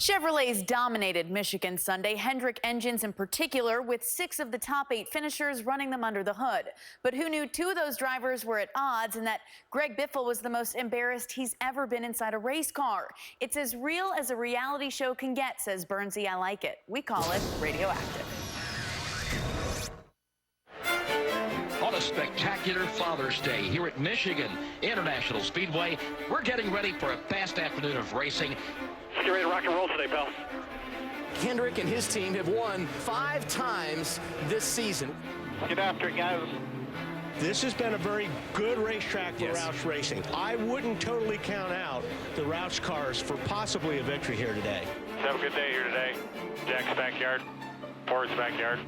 Chevrolets dominated Michigan Sunday, Hendrick engines in particular, with 6 of the top 8 finishers running them under the hood. But who knew 2 of those drivers were at odds and that Greg Biffle was the most embarrassed he's ever been inside a race car? It's as real as a reality show can get, says Bernsey. I like it. We call it radioactive. On a spectacular Father's Day here at Michigan International Speedway, we're getting ready for a fast afternoon of racing. Get ready to rock and roll today, pal. Hendrick and his team have won 5 times this season. Get after it, guys. This has been a very good racetrack for Roush Racing. I wouldn't totally count out the Roush cars for possibly a victory here today. Have a good day here today. Jack's backyard, Ford's backyard.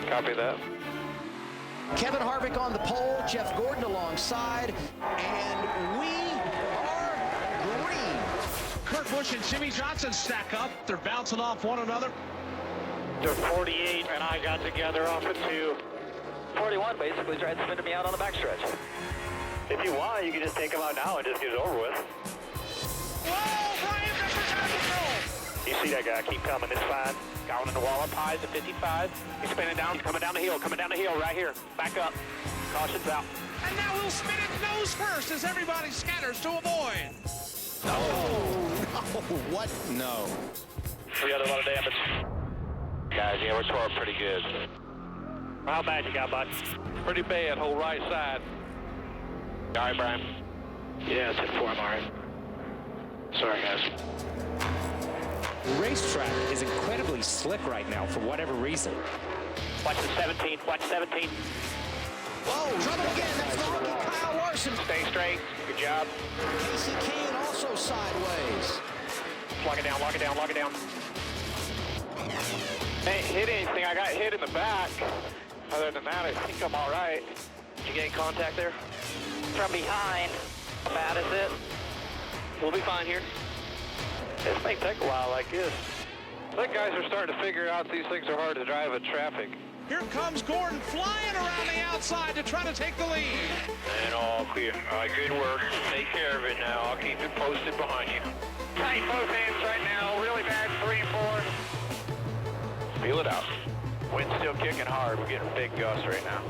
Copy that. Kevin Harvick on the pole, Jeff Gordon alongside, and we are green. Kurt Busch and Jimmy Johnson stack up. They're bouncing off one another. The 48 and I got together off of 2. 41 basically tried to spin me out on the backstretch. If you want, you can just take him out now and just get it over with. Whoa, Brian Biffle's out of control. You see that guy keep coming, it's fine. Down in the wall up high to 55. He's spinning down, coming down the hill right here. Back up. Caution's out. And now he'll spin it nose first as everybody scatters to avoid. No, what? No. We got a lot of damage. Guys, yeah, we're tore pretty good. How bad you got, bud? Pretty bad, whole right side. All right, Brian. Yeah, it's hit 4, I'm all right. Sorry, guys. The racetrack is incredibly slick right now for whatever reason. Watch the 17, watch 17. Whoa, trouble again. That's the rookie Kyle Larson. Stay straight, good job. Casey Kane also sideways. Lock it down, lock it down, lock it down. Ain't hit anything, I got hit in the back. Other than that, I think I'm all right. Did you get any contact there? From behind. How bad is it? We'll be fine here. This may take a while like this. I think guys are starting to figure out these things are hard to drive in traffic. Here comes Gordon flying around the outside to try to take the lead. And all clear. All right, good work. Take care of it now. I'll keep it posted behind you. Tight both hands right now. Really bad 3 and 4. Feel it out. Wind's still kicking hard. We're getting big gusts right now.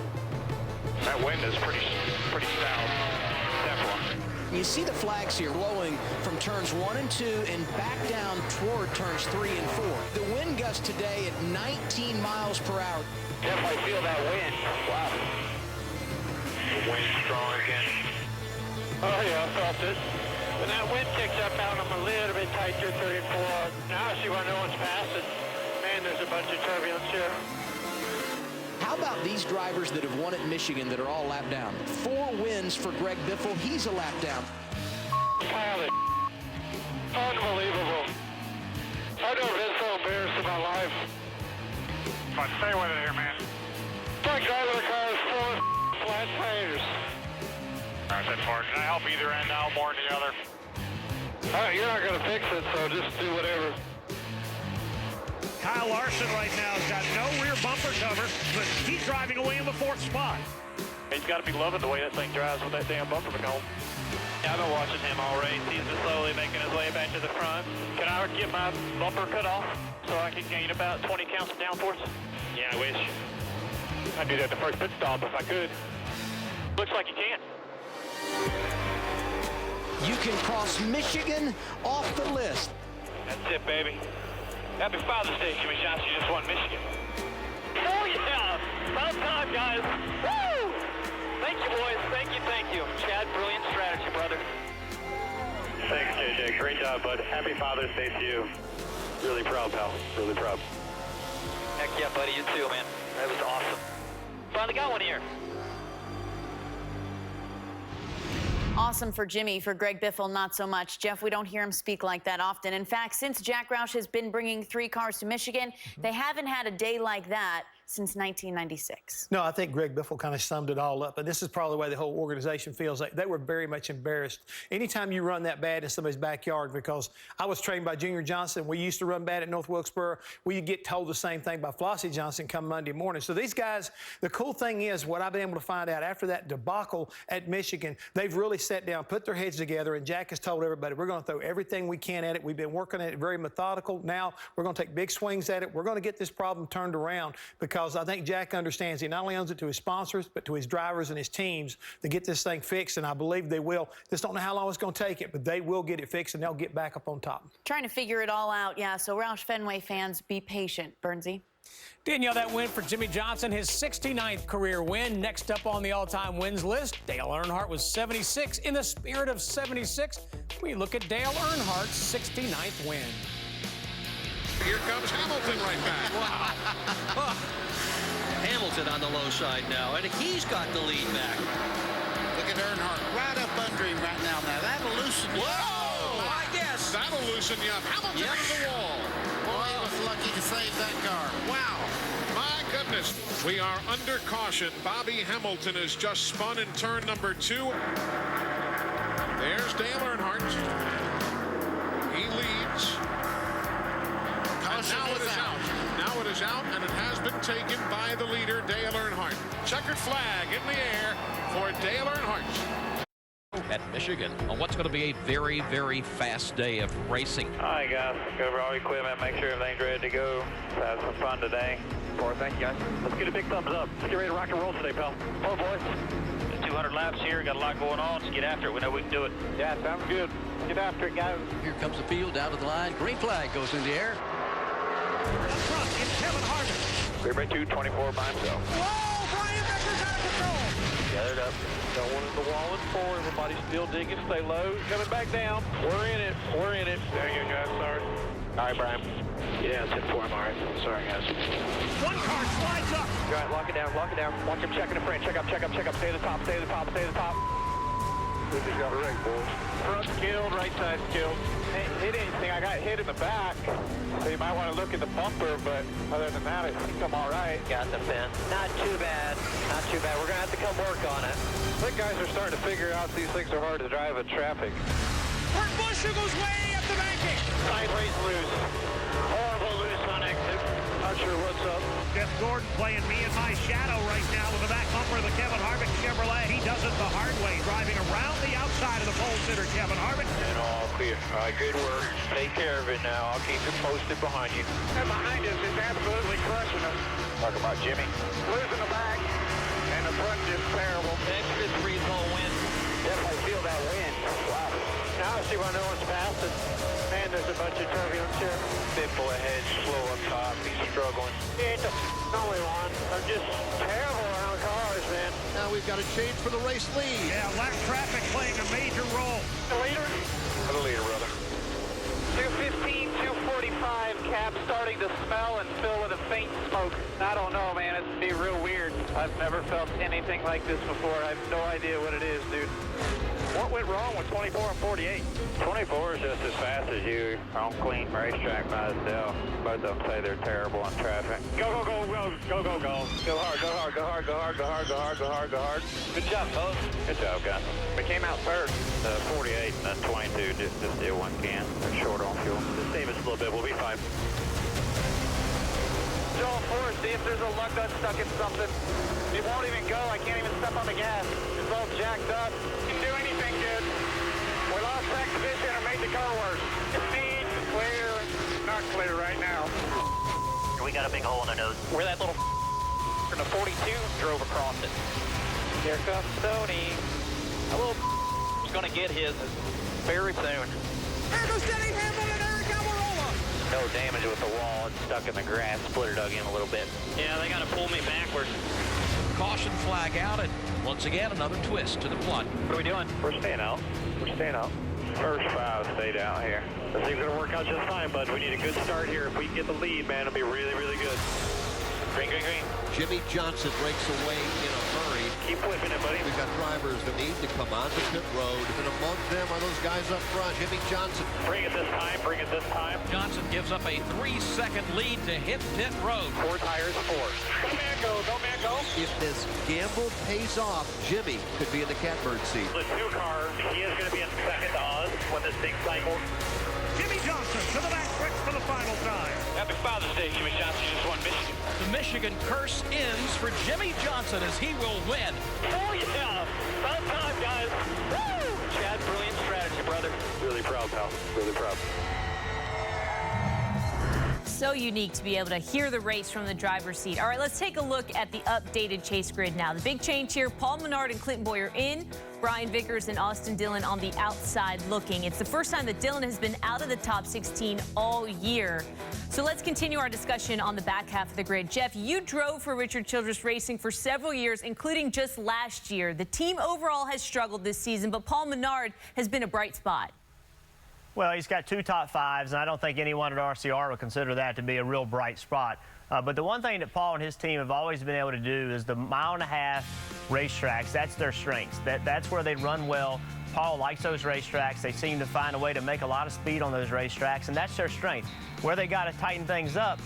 That wind is pretty south. Definitely. You see the flags here blowing from turns 1 and 2 and back down toward turns 3 and 4. The wind gust today at 19 miles per hour. Definitely feel that wind. Wow. The wind's strong again. Oh yeah, I felt it. When that wind kicks up out, I'm a little bit tighter, 3 and 4. Now I see why no one's passing. Man, there's a bunch of turbulence here. How about these drivers that have won at Michigan that are all lap down? 4 wins for Greg Biffle. He's a lap down. Pilot. Unbelievable. I've never been so embarrassed in my life. Come on, stay with it here, man. My driving the car is full of flat tires. All right, that's far. Can I help either end now more than the other? All right, you're not going to fix it, so just do whatever. Kyle Larson right now has got no rear bumper cover, but he's driving away in the 4th spot. He's got to be loving the way that thing drives with that damn bumper McComb. Yeah, I've been watching him all race. He's just slowly making his way back to the front. Can I get my bumper cut off so I can gain about 20 counts of downforce? Yeah, I wish. I'd do that the first pit stop if I could. Looks like you can't. You can cross Michigan off the list. That's it, baby. Happy Father's Day, Jimmy Johnson. You just won Michigan. Oh, yeah. About time, guys. Woo! Thank you, boys. Thank you, thank you. Chad, brilliant strategy, brother. Thanks, JJ. Great job, bud. Happy Father's Day to you. Really proud, pal. Really proud. Heck yeah, buddy. You too, man. That was awesome. Finally got one here. Awesome for Jimmy. For Greg Biffle, not so much. Jeff, we don't hear him speak like that often. In fact, since Jack Roush has been bringing 3 cars to Michigan, they haven't had a day like that since 1996. No, I think Greg Biffle kind of summed it all up. And this is probably the way the whole organization feels. Like they were very much embarrassed. Anytime you run that bad in somebody's backyard, because I was trained by Junior Johnson. We used to run bad at North Wilkesboro. We get told the same thing by Flossie Johnson come Monday morning. So these guys, the cool thing is what I've been able to find out after that debacle at Michigan, they've really sat down, put their heads together, and Jack has told everybody, we're going to throw everything we can at it. We've been working at it very methodical. Now we're going to take big swings at it. We're going to get this problem turned around because I think Jack understands he not only owns it to his sponsors, but to his drivers and his teams to get this thing fixed, and I believe they will. Just don't know how long it's going to take it, but they will get it fixed, and they'll get back up on top. Trying to figure it all out, yeah, so Roush Fenway fans, be patient. Bernsey. Danielle, that win for Jimmy Johnson, his 69th career win. Next up on the all-time wins list, Dale Earnhardt was 76. In the spirit of 76, we look at Dale Earnhardt's 69th win. Here comes Hamilton right back. Wow. Hamilton on the low side now, and he's got the lead back. Look at Earnhardt right up under him right now. Now that'll loosen you. Whoa! I guess. That'll loosen you up. Hamilton into the wall. Boy, he was lucky to save that car. Wow. My goodness. We are under caution. Bobby Hamilton has just spun in turn number 2. There's Dale Earnhardt. He leads. Now it is out. Now it is out, and it has been taken by the leader, Dale Earnhardt. Checkered flag in the air for Dale Earnhardt. At Michigan on what's going to be a very, very fast day of racing. All right, guys. Go over all your equipment. Make sure everything's ready to go. Have some fun today. Boy, thank you, guys. Let's get a big thumbs up. Let's get ready to rock and roll today, pal. Oh, boys. 200 laps here. Got a lot going on. Let's get after it. We know we can do it. Yeah, sounds good. Get after it, guys. Here comes the field down to the line. Green flag goes in the air. Up front is Kevin Harvick. Clear by 224 by himself. Whoa, Brian Becker's out of control. Gathered up. Don't want the wall in 4. Everybody still digging. Stay low. Coming back down. We're in it. We're in it. There you go, guys. Sorry. All right, Brian. Yeah, it's in 4. I'm all right. Sorry, guys. One car slides up. All right, lock it down. Lock it down. Watch him checking the front. Check up, check up, check up. Stay to the top. Stay to the top. Stay to the top. We just got a wreck, boys. Front's killed. Right side's killed. Ain't hit anything. I got hit in the back. So you might want to look at the bumper, but other than that, I think I'm all right. Got the fin. Not too bad. Not too bad. We're going to have to come work on it. I think guys are starting to figure out these things are hard to drive in traffic. Kurt Busch goes way up the banking. Sideways loose. Horrible loose on exit. Not sure what's up. Jeff Gordon playing me in my shadow right now with the back bumper of the Kevin Harvick Chevrolet. He does it the hard way, driving around the outside of the pole sitter, Kevin Harvick. And all clear. All right, good work. Take care of it now. I'll keep you posted behind you. And behind us is absolutely crushing us. Talk about Jimmy. Losing the back, and the front is terrible. Extra 3-hole win. Definitely feel that wind. Wow. Now I see why no one's passed it. Man, there's a bunch of turbulence here. Biffle ahead, slow up top. He's struggling. He ain't the only one. They're just terrible around cars, man. Now we've got a change for the race lead. Yeah, lap traffic playing a major role. The leader? For the leader, brother. 215, 245, cab starting to smell and fill with a faint smoke. I don't know, man. It's be real weird. I've never felt anything like this before. I have no idea what it is, dude. What went wrong with 24 and 48? 24 is just as fast as you on clean racetrack by itself. Both of them say they're terrible on traffic. Go, go, go, go, go, go, go. Go hard, go hard, go hard, go hard, go hard, go hard, go hard, go hard. Good job, fellas. Good job, guys. We came out third. The 48 and the 22 just did one can. They're short on fuel. Just save us a little bit. We'll be fine. Joel Ford, see if there's a lug nut stuck in something. It won't even go. I can't even step on the gas. It's all jacked up. Can do anything, dude. We lost track position and made the car worse. Speed, clear, not clear right now. We got a big hole in the nose. Where that little in the 42 drove across it. Here comes Stoney. That little is going to get his very soon. There goes Denny Hamlin and Eric Almirola. No damage with the wall. It's stuck in the grass. Splitter dug in a little bit. Yeah, they got to pull me backwards. Caution flag out, and once again another twist to the plot. What are we doing? We're staying out. We're staying out. First 5 stayed out here. This thing's going to work out just fine, bud. We need a good start here. If we can get the lead, man, it'll be really, really good. Green, green, green. Jimmy Johnson breaks away in a hurry. Keep pushing it, buddy. We've got drivers that need to come onto pit road, and among them are those guys up front. Jimmy Johnson. Bring it this time. Bring it this time. Johnson gives up a 3-second lead to hit pit road. 4 tires, 4. Go, man, go. Go, man, go. If this gamble pays off, Jimmy could be in the catbird seat. The 2 cars, he is going to be in second to us when this thing cycles. Jimmy Johnson to the back stretch for the final time. Happy Father's Day, Jimmy Johnson. You just won Michigan. The Michigan curse ends for Jimmy Johnson as he will win. Oh, yeah. About time, guys. Woo! Chad, brilliant strategy, brother. Really proud, pal. Really proud. So unique to be able to hear the race from the driver's seat. All right, let's take a look at the updated chase grid now. The big change here, Paul Menard and Clinton Boyer in, Brian Vickers and Austin Dillon on the outside looking. It's the first time that Dillon has been out of the top 16 all year. So let's continue our discussion on the back half of the grid. Jeff, you drove for Richard Childress Racing for several years, including just last year. The team overall has struggled this season, but Paul Menard has been a bright spot. Well, he's got 2 top 5s, and I don't think anyone at RCR would consider that to be a real bright spot. But the one thing that Paul and his team have always been able to do is the 1.5 mile racetracks. That's their strengths. That's where they run well. Paul likes those racetracks. They seem to find a way to make a lot of speed on those racetracks, and that's their strength. Where they got to tighten things up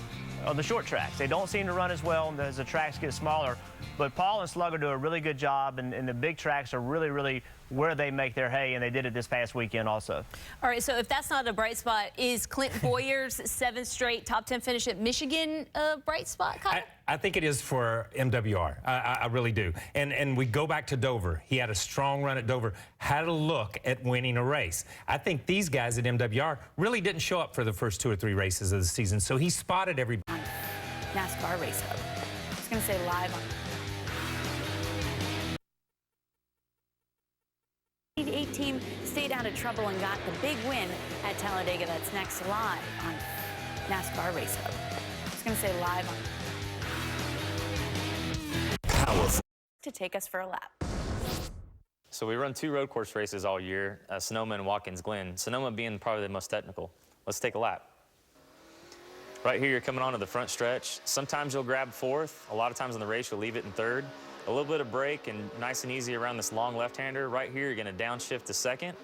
are the short tracks. They don't seem to run as well as the tracks get smaller. But Paul and Slugger do a really good job, and the big tracks are really, really where they make their hay, and they did it this past weekend also. All right, so if that's not a bright spot, is Clinton Boyer's 7th straight top 10 finish at Michigan a bright spot, Kyle? I think it is for MWR. I really do. And we go back to Dover. He had a strong run at Dover, had a look at winning a race. I think these guys at MWR really didn't show up for the first 2 or 3 races of the season, so he spotted everybody. NASCAR Race Hub. I was going to say live on. The 8 team stayed out of trouble and got the big win at Talladega. That's next live on NASCAR Race Hub. I was going to say live on. Powerful. To take us for a lap. So we run 2 road course races all year, Sonoma and Watkins Glen. Sonoma being probably the most technical. Let's take a lap. Right here, you're coming onto the front stretch. Sometimes you'll grab 4th. A lot of times in the race, you'll leave it in 3rd. A little bit of brake and nice and easy around this long left-hander. Right here, you're going to downshift to 2nd.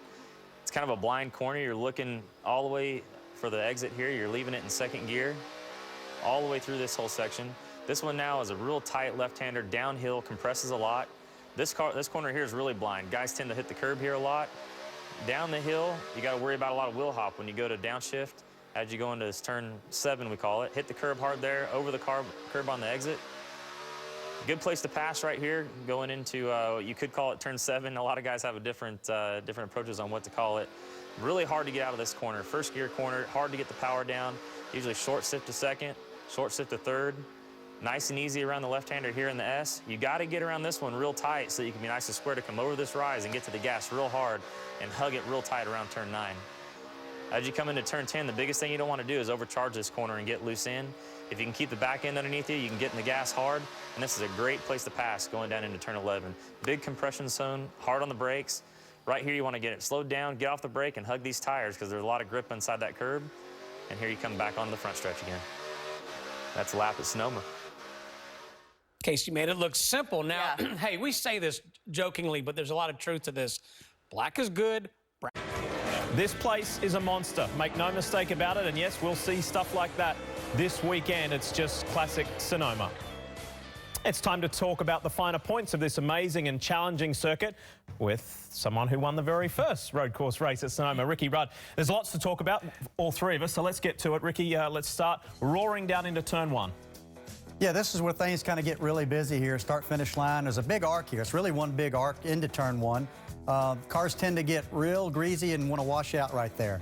It's kind of a blind corner. You're looking all the way for the exit here. You're leaving it in 2nd gear all the way through this whole section. This one now is a real tight left-hander, downhill, compresses a lot. This corner here is really blind. Guys tend to hit the curb here a lot. Down the hill, you got to worry about a lot of wheel hop when you go to downshift. As you go into this turn 7, we call it. Hit the curb hard there, over the curb on the exit. Good place to pass right here, going into, you could call it turn 7. A lot of guys have a different approaches on what to call it. Really hard to get out of this corner. 1st gear corner, hard to get the power down. Usually short shift to 2nd, short shift to 3rd. Nice and easy around the left-hander here in the S. You got to get around this one real tight so you can be nice and square to come over this rise and get to the gas real hard and hug it real tight around turn 9. As you come into turn 10, the biggest thing you don't want to do is overcharge this corner and get loose in. If you can keep the back end underneath you, you can get in the gas hard, and this is a great place to pass going down into turn 11. Big compression zone, hard on the brakes. Right here, you want to get it slowed down, get off the brake, and hug these tires because there's a lot of grip inside that curb. And here you come back on the front stretch again. That's a lap at Sonoma. Casey made it look simple. Now, hey, we say this jokingly, but there's a lot of truth to this. Black is good. This place is a monster. Make no mistake about it. And yes, we'll see stuff like that this weekend. It's just classic Sonoma. It's time to talk about the finer points of this amazing and challenging circuit with someone who won the very first road course race at Sonoma, Ricky Rudd. There's lots to talk about, all 3 of us, so let's get to it. Ricky, let's start roaring down into turn 1. Yeah, this is where things kind of get really busy here. Start-finish line. There's a big arc here. It's really one big arc into turn 1. Cars tend to get real greasy and want to wash out right there.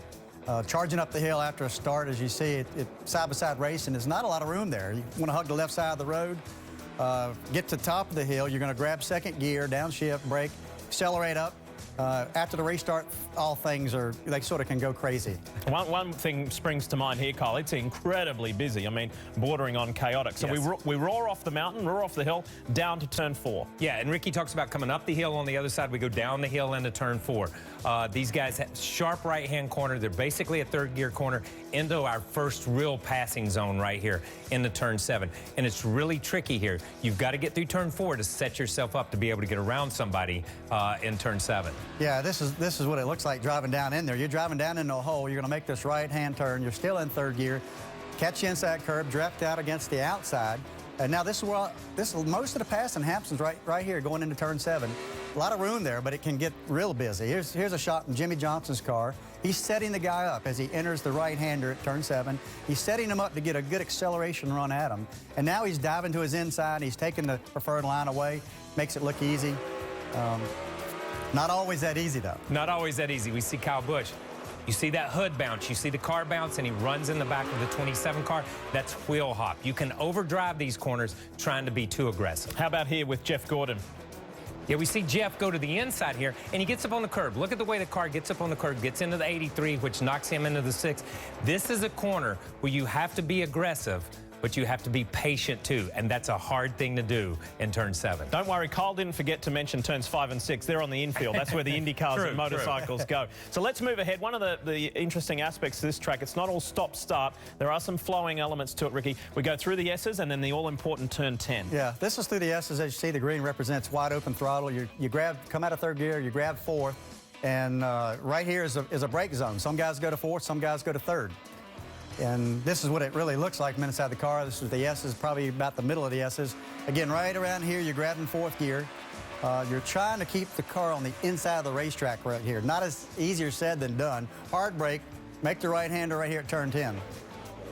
Charging up the hill after a start, as you see, side-by-side racing, there's not a lot of room there. You want to hug the left side of the road, get to the top of the hill. You're going to grab 2nd gear, downshift, brake, accelerate up, After the race start, all things they sort of can go crazy. One thing springs to mind here, Kyle. It's incredibly busy. I mean, bordering on chaotic. So Yes. we roar off the mountain, roar off the hill, down to turn 4. Yeah, and Ricky talks about coming up the hill. On the other side, we go down the hill into turn 4. These guys have sharp right-hand corner. They're basically a third-gear corner into our first real passing zone right here into turn 7. And it's really tricky here. You've got to get through turn 4 to set yourself up to be able to get around somebody in turn 7. Yeah, this is what it looks like driving down in there. You're driving down into a hole. You're going to make this right-hand turn. You're still in third gear. Catch the inside curb, drift out against the outside. And now this is most of the passing happens right here going into turn 7. A lot of room there, but it can get real busy. Here's a shot from Jimmy Johnson's car. He's setting the guy up as he enters the right-hander at turn 7. He's setting him up to get a good acceleration run at him. And now he's diving to his inside. He's taking the preferred line away. Makes it look easy. Not always that easy, though. Not always that easy. We see Kyle Busch. You see that hood bounce. You see the car bounce, and he runs in the back of the 27 car. That's wheel hop. You can overdrive these corners trying to be too aggressive. How about here with Jeff Gordon? Yeah, we see Jeff go to the inside here, and he gets up on the curb. Look at the way the car gets up on the curb, gets into the 83, which knocks him into the 6. This is a corner where you have to be aggressive, but you have to be patient too, and that's a hard thing to do in turn 7. Don't worry, Kyle didn't forget to mention turns 5 and 6. They're on the infield. That's where the Indy cars and motorcycles go. So let's move ahead. One of the interesting aspects of this track, it's not all stop-start. There are some flowing elements to it, Ricky. We go through the S's and then the all-important turn 10. Yeah, this is through the S's. As you see, the green represents wide open throttle. You come out of third gear, you grab 4th, and right here is a brake zone. Some guys go to 4th, some guys go to 3rd. And this is what it really looks like from inside the car. This is the S's, probably about the middle of the S's. Again, right around here, you're grabbing 4th gear. You're trying to keep the car on the inside of the racetrack right here. Not as easier said than done. Hard brake, make the right-hander right here at turn 10.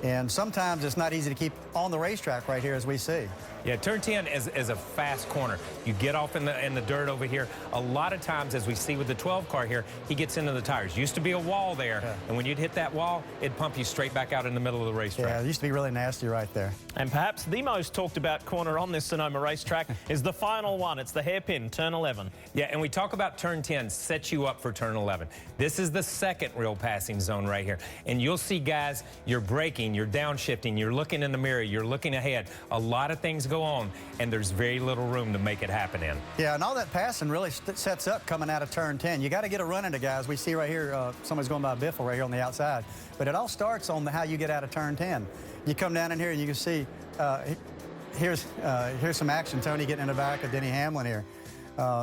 And sometimes it's not easy to keep on the racetrack right here, as we see. Yeah, turn 10 is a fast corner. You get off in the dirt over here. A lot of times, as we see with the 12 car here, he gets into the tires. Used to be a wall there, and when you'd hit that wall, it'd pump you straight back out in the middle of the racetrack. Yeah, it used to be really nasty right there. And perhaps the most talked about corner on this Sonoma racetrack is the final one. It's the hairpin, turn 11. Yeah, and we talk about turn 10 sets you up for turn 11. This is the second real passing zone right here. And you'll see, guys, you're braking, you're downshifting, you're looking in the mirror, you're looking ahead. A lot of things go on, and there's very little room to make it happen in. Yeah, and all that passing really sets up coming out of turn 10. You got to get a run into guys. We see right here, somebody's going by a Biffle right here on the outside. But it all starts on how you get out of turn 10. You come down in here and you can see, here's some action. Tony getting in the back of Denny Hamlin here.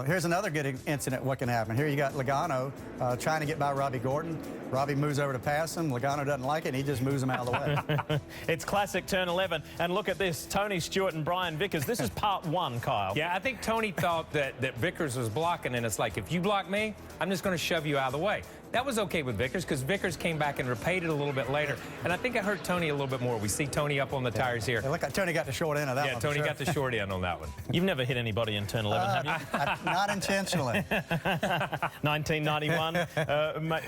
Here's another good incident what can happen. Here you got Logano trying to get by Robbie Gordon. Robbie moves over to pass him. Logano doesn't like it, and he just moves him out of the way. It's classic turn 11. And look at this, Tony Stewart and Brian Vickers. This is part 1, Kyle. Yeah, I think Tony thought that Vickers was blocking, and it's like, if you block me, I'm just going to shove you out of the way. That was okay with Vickers because Vickers came back and repaid it a little bit later. And I think it hurt Tony a little bit more. We see Tony up on the tires here. Yeah, look, Tony got the short end of that one. Yeah, Tony got the short end on that one. You've never hit anybody in turn 11, have you? Not intentionally. 1991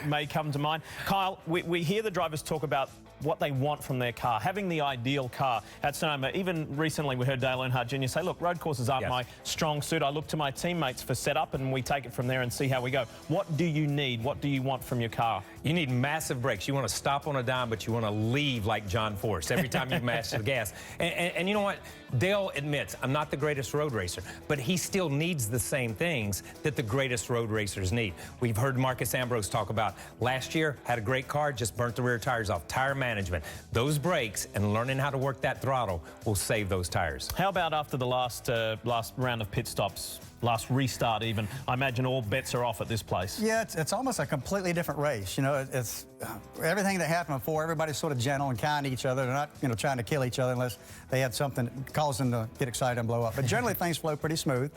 may come to mind. Kyle, we hear the drivers talk about what they want from their car, having the ideal car at Sonoma. Even recently we heard Dale Earnhardt Jr. say, look, road courses aren't my strong suit. I look to my teammates for setup and we take it from there and see how we go. What do you need? What do you want from your car? You need massive brakes. You want to stop on a dime, but you want to leave like John Force every time you mash the gas. And you know what? Dale admits, I'm not the greatest road racer, but he still needs the same things that the greatest road racers need. We've heard Marcus Ambrose talk about last year, had a great car, just burnt the rear tires off. Tire management. Those brakes and learning how to work that throttle will save those tires. How about after the last round of pit stops? Last restart even, I imagine all bets are off at this place. Yeah, it's almost a completely different race. You know, it's everything that happened before, everybody's sort of gentle and kind to each other. They're not, trying to kill each other unless they had something that caused them to get excited and blow up. But generally things flow pretty smooth.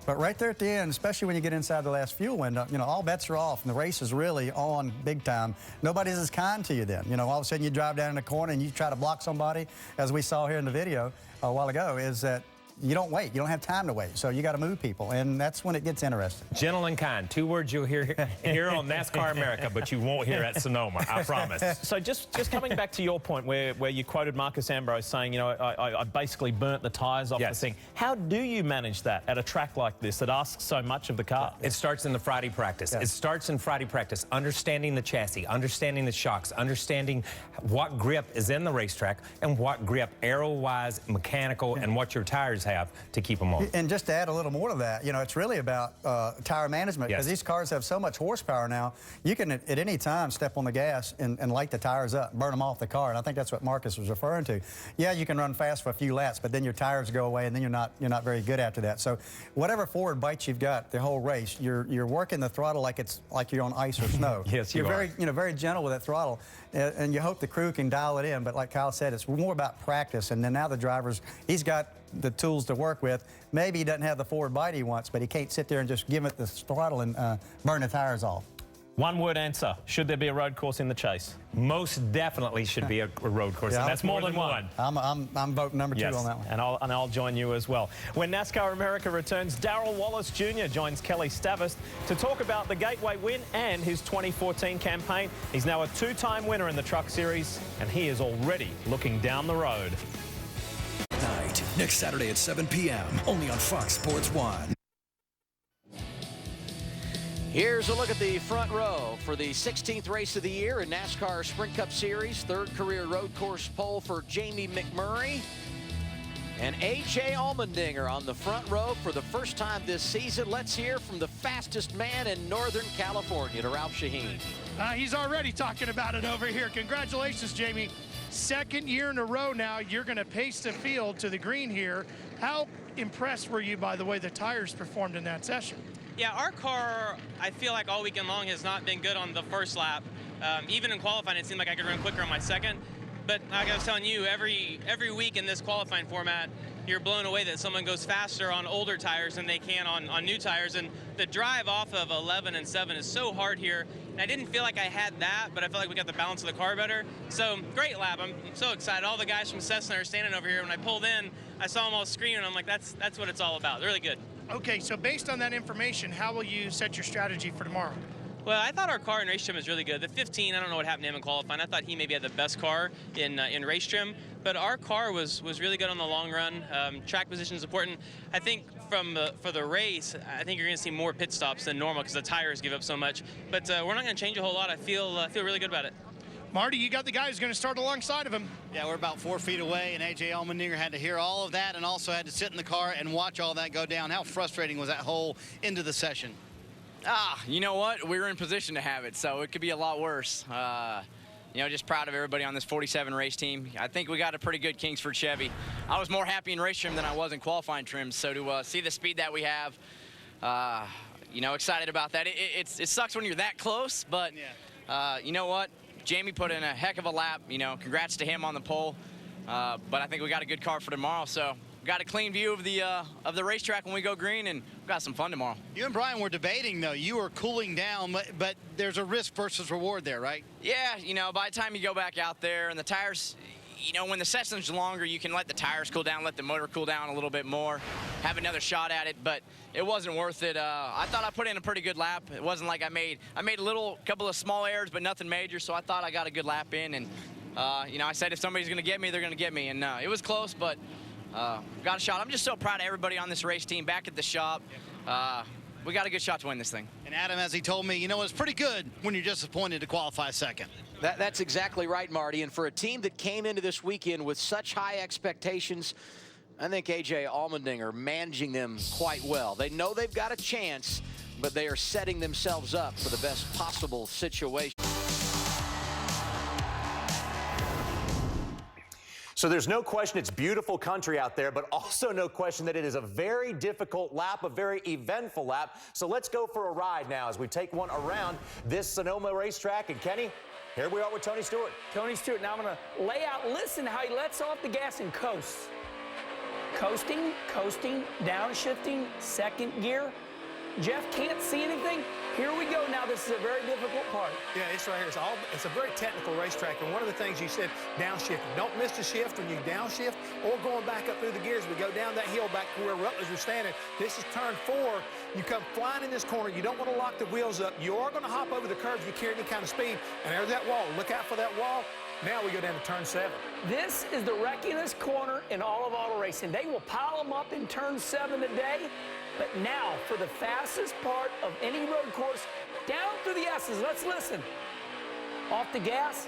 But right there at the end, especially when you get inside the last fuel window, all bets are off and the race is really on big time. Nobody's as kind to you then. All of a sudden you drive down in the corner and you try to block somebody, as we saw here in the video a while ago, is that you don't wait. You don't have time to wait. So you got to move people, and that's when it gets interesting. Gentle and kind. 2 words you'll hear here on NASCAR America, but you won't hear at Sonoma, I promise. So just coming back to your point where you quoted Marcus Ambrose saying, you know, I basically burnt the tyres off the thing. How do you manage that at a track like this that asks so much of the car? It starts in the Friday practice. It starts in Friday practice, understanding the chassis, understanding the shocks, understanding what grip is in the racetrack and what grip aero-wise, mechanical, and what your tires have to keep them on. And just to add a little more to that, you know, it's really about tire management, because these cars have so much horsepower now, you can at any time step on the gas and light the tires up, burn them off the car, and I think that's what Marcus was referring to. Yeah, you can run fast for a few laps, but then your tires go away, and then you're not very good after that. So whatever forward bites you've got the whole race, you're working the throttle like you're on ice or snow. Yes, you're very gentle with that throttle, and you hope the crew can dial it in. But like Kyle said, it's more about practice. And then now the drivers, he's got the tools to work with. Maybe he doesn't have the forward bite he wants, but he can't sit there and just give it the throttle and burn the tires off. One-word answer. Should there be a road course in the Chase? Most definitely should be a road course. Yeah, and that's more than one. I'm voting number 2 on that one. And I'll join you as well. When NASCAR America returns, Darrell Wallace Jr. joins Kelly Stavast to talk about the Gateway win and his 2014 campaign. He's now a 2-time winner in the Truck Series, and he is already looking down the road. Night, next Saturday at 7 p.m., only on Fox Sports 1. Here's a look at the front row for the 16th race of the year in NASCAR Sprint Cup Series. 3rd career road course pole for Jamie McMurray. And A.J. Allmendinger on the front row for the first time this season. Let's hear from the fastest man in Northern California, to Ralph Shaheen. He's already talking about it over here. Congratulations, Jamie. 2nd year in a row now, you're going to pace the field to the green here. How impressed were you by the way the tires performed in that session? Yeah, our car, I feel like all weekend long has not been good on the first lap. Even in qualifying, it seemed like I could run quicker on my second. But like I was telling you, every week in this qualifying format, you're blown away that someone goes faster on older tires than they can on new tires. And the drive off of 11 and 7 is so hard here. And I didn't feel like I had that, but I felt like we got the balance of the car better. So great lap. I'm so excited. All the guys from Cessna are standing over here. When I pulled in, I saw them all screaming. I'm like, that's what it's all about. They're really good. Okay, so based on that information, how will you set your strategy for tomorrow? Well, I thought our car in race trim is really good. The 15, I don't know what happened to him in qualifying. I thought he maybe had the best car in race trim, but our car was really good on the long run. Track position is important. I think for the race, I think you're going to see more pit stops than normal because the tires give up so much. But we're not going to change a whole lot. I feel really good about it. Marty, you got the guy who's going to start alongside of him. Yeah, we're about 4 feet away, and A.J. Allmendinger had to hear all of that and also had to sit in the car and watch all that go down. How frustrating was that whole end of the session? You know what? We were in position to have it, so it could be a lot worse. You know, just proud of everybody on this 47 race team. I think we got a pretty good Kingsford Chevy. I was more happy in race trim than I was in qualifying trim, so to see the speed that we have, you know, excited about that. It sucks when you're that close, but you know what? Jamie put in a heck of a lap. You know, congrats to him on the pole. But I think we got a good car for tomorrow, so got a clean view of the racetrack when we go green, and we've got some fun tomorrow. You and Brian were debating, though. You were cooling down, but there's a risk versus reward there, right? Yeah, you know, by the time you go back out there and the tires, you know, when the session's longer, you can let the tires cool down, let the motor cool down a little bit more, have another shot at it, but it wasn't worth it. I thought I put in a pretty good lap. It wasn't like I made a couple of small errors, but nothing major, so I thought I got a good lap in, and you know, I said if somebody's going to get me, they're going to get me, and it was close, but got a shot. I'm just so proud of everybody on this race team back at the shop. We got a good shot to win this thing. And Adam, as he told me, you know, it's pretty good when you're disappointed to qualify second. That's exactly right, Marty. And for a team that came into this weekend with such high expectations, I think A.J. Allmendinger managing them quite well. They know they've got a chance, but they are setting themselves up for the best possible situation. So there's no question it's beautiful country out there, but also no question that it is a very difficult lap, a very eventful lap. So let's go for a ride now as we take one around this Sonoma racetrack. And Kenny, here we are with Tony Stewart. Tony Stewart. Now I'm going to lay out, listen how he lets off the gas and coasts. Coasting, downshiftting, second gear. Jeff can't see anything. Here we go now. This is a very difficult part. Yeah, it's right here. It's a very technical racetrack, and one of the things you said, downshifting. Don't miss the shift when you downshift or going back up through the gears. We go down that hill back to where Rutledge was standing. This is turn 4. You come flying in this corner. You don't want to lock the wheels up. You are going to hop over the curve if you carry any kind of speed, and there's that wall. Look out for that wall. Now we go down to turn 7. This is the wreckiest corner in all of auto racing. They will pile them up in turn 7 today. But now, for the fastest part of any road course, down through the S's. Let's listen. Off the gas,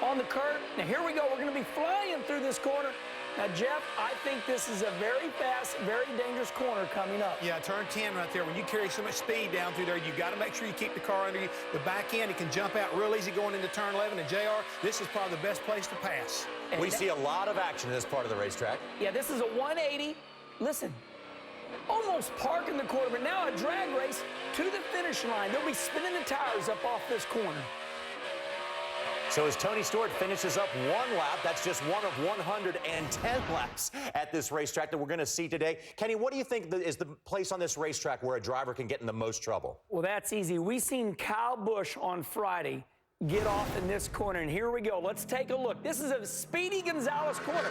on the curb. Now, here we go. We're going to be flying through this corner. Now, Jeff, I think this is a very fast, very dangerous corner coming up. Yeah, turn 10 right there. When you carry so much speed down through there, you got to make sure you keep the car under you. The back end, it can jump out real easy going into turn 11. And, JR, this is probably the best place to pass. We see a lot of action in this part of the racetrack. Yeah, this is a 180. Listen. Almost parking the corner, but now a drag race to the finish line. They'll be spinning the tires up off this corner. So as Tony Stewart finishes up 1 lap, that's just one of 110 laps at this racetrack that we're going to see today. Kenny, what do you think is the place on this racetrack where a driver can get in the most trouble? Well, that's easy. We seen Kyle Busch on Friday get off in this corner, and here we go. Let's take a look. This is a Speedy Gonzalez corner.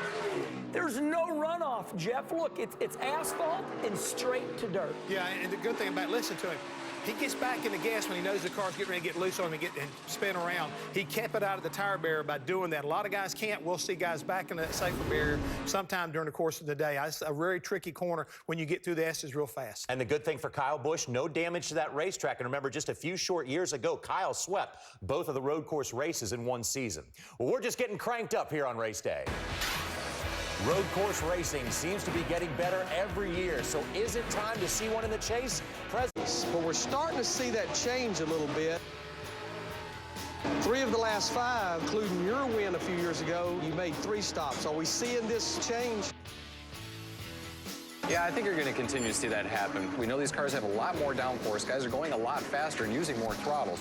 There's no runoff, Jeff. Look, it's asphalt and straight to dirt. Yeah, and the good thing about, listen to him. He gets back in the gas when he knows the car's getting ready to get loose on him and spin around. He kept it out of the tire barrier by doing that. A lot of guys can't. We'll see guys back in that safer barrier sometime during the course of the day. It's a very tricky corner when you get through the S's real fast. And the good thing for Kyle Busch, no damage to that racetrack. And remember, just a few short years ago, Kyle swept both of the road course races in one season. Well, we're just getting cranked up here on race day. Road course racing seems to be getting better every year, so is it time to see one in the chase? But we're starting to see that change a little bit. 3 of the last 5, including your win a few years ago, you made 3 stops. Are we seeing this change? Yeah, I think you're going to continue to see that happen. We know these cars have a lot more downforce. Guys are going a lot faster and using more throttles.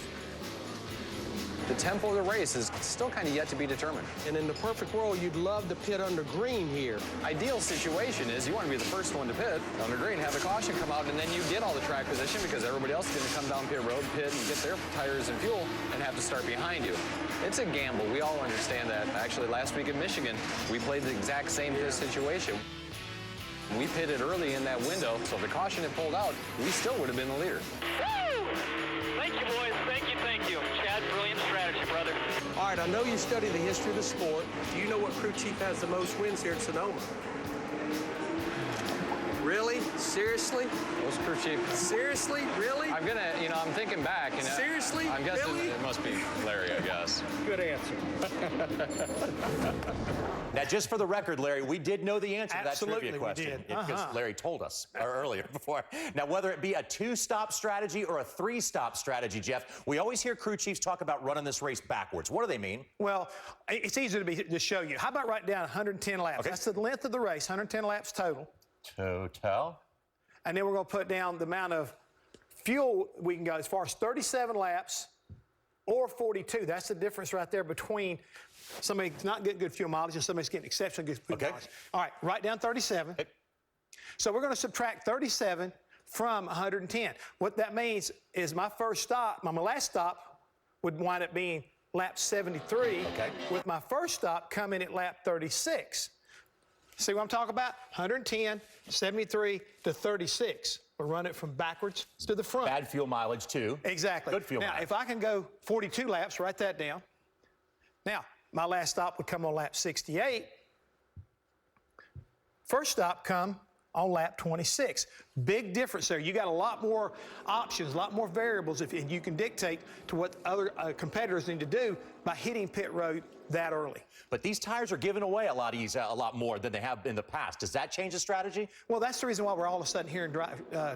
The tempo of the race is still kind of yet to be determined. And in the perfect world, you'd love to pit under green here. Ideal situation is you want to be the first one to pit under green, have the caution come out, and then you get all the track position because everybody else is going to come down pit road, pit, and get their tires and fuel and have to start behind you. It's a gamble. We all understand that. Actually, last week in Michigan, we played the exact same situation. We pitted early in that window, so if the caution had pulled out, we still would have been the leader. Woo! Thank you, boys. Thank you, thank you. Chad, brilliant strategy, brother. All right, I know you study the history of the sport. Do you know what crew chief has the most wins here at Sonoma? Really? Seriously? What's crew chief? Seriously? Really? I'm gonna, I'm thinking back. Seriously? I'm guessing really? It must be Larry, I guess. Good answer. Now, just for the record, Larry, we did know the answer Absolutely, to that trivia question. we did. Because Larry told us earlier before. Now, whether it be a 2-stop strategy or a 3-stop strategy, Jeff, we always hear crew chiefs talk about running this race backwards. What do they mean? Well, it's easy to show you. How about writing down 110 laps? Okay. That's the length of the race, 110 laps total. Total. And then we're going to put down the amount of fuel we can go as far as 37 laps or 42. That's the difference right there between somebody not getting good fuel mileage and somebody's getting exceptionally good fuel mileage. All right, write down 37. Okay. So we're going to subtract 37 from 110. What that means is my last stop would wind up being lap 73, with my first stop coming at lap 36. See what I'm talking about? 110, 73 to 36. We'll run it from backwards to the front. Bad fuel mileage, too. Exactly. Good fuel now, mileage. if I can go 42 laps, write that down. Now, my last stop would come on lap 68. First stop come on lap 26. Big difference there. You got a lot more options, a lot more variables, and you can dictate to what other competitors need to do by hitting pit road that early. But these tires are giving away a lot more than they have in the past. Does that change the strategy? Well, that's the reason why we're all of a sudden hearing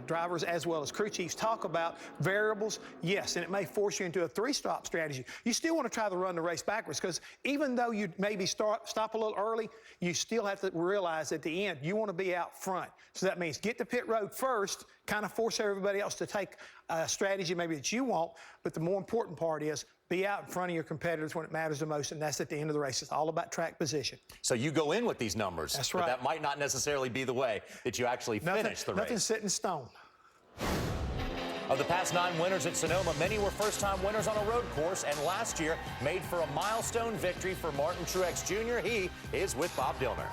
drivers as well as crew chiefs talk about variables. Yes, and it may force you into a 3-stop strategy. You still want to try to run the race backwards because even though you maybe stop a little early, you still have to realize at the end you want to be out front. So that means get to pit road first, kind of force everybody else to take a strategy maybe that you want, but the more important part is be out in front of your competitors when it matters the most, and that's at the end of the race. It's all about track position. So you go in with these numbers. That's right. But that might not necessarily be the way that you actually finish the race. Nothing's set in stone. Of the past 9 winners at Sonoma, many were first-time winners on a road course, and last year made for a milestone victory for Martin Truex Jr. He is with Bob Dillner.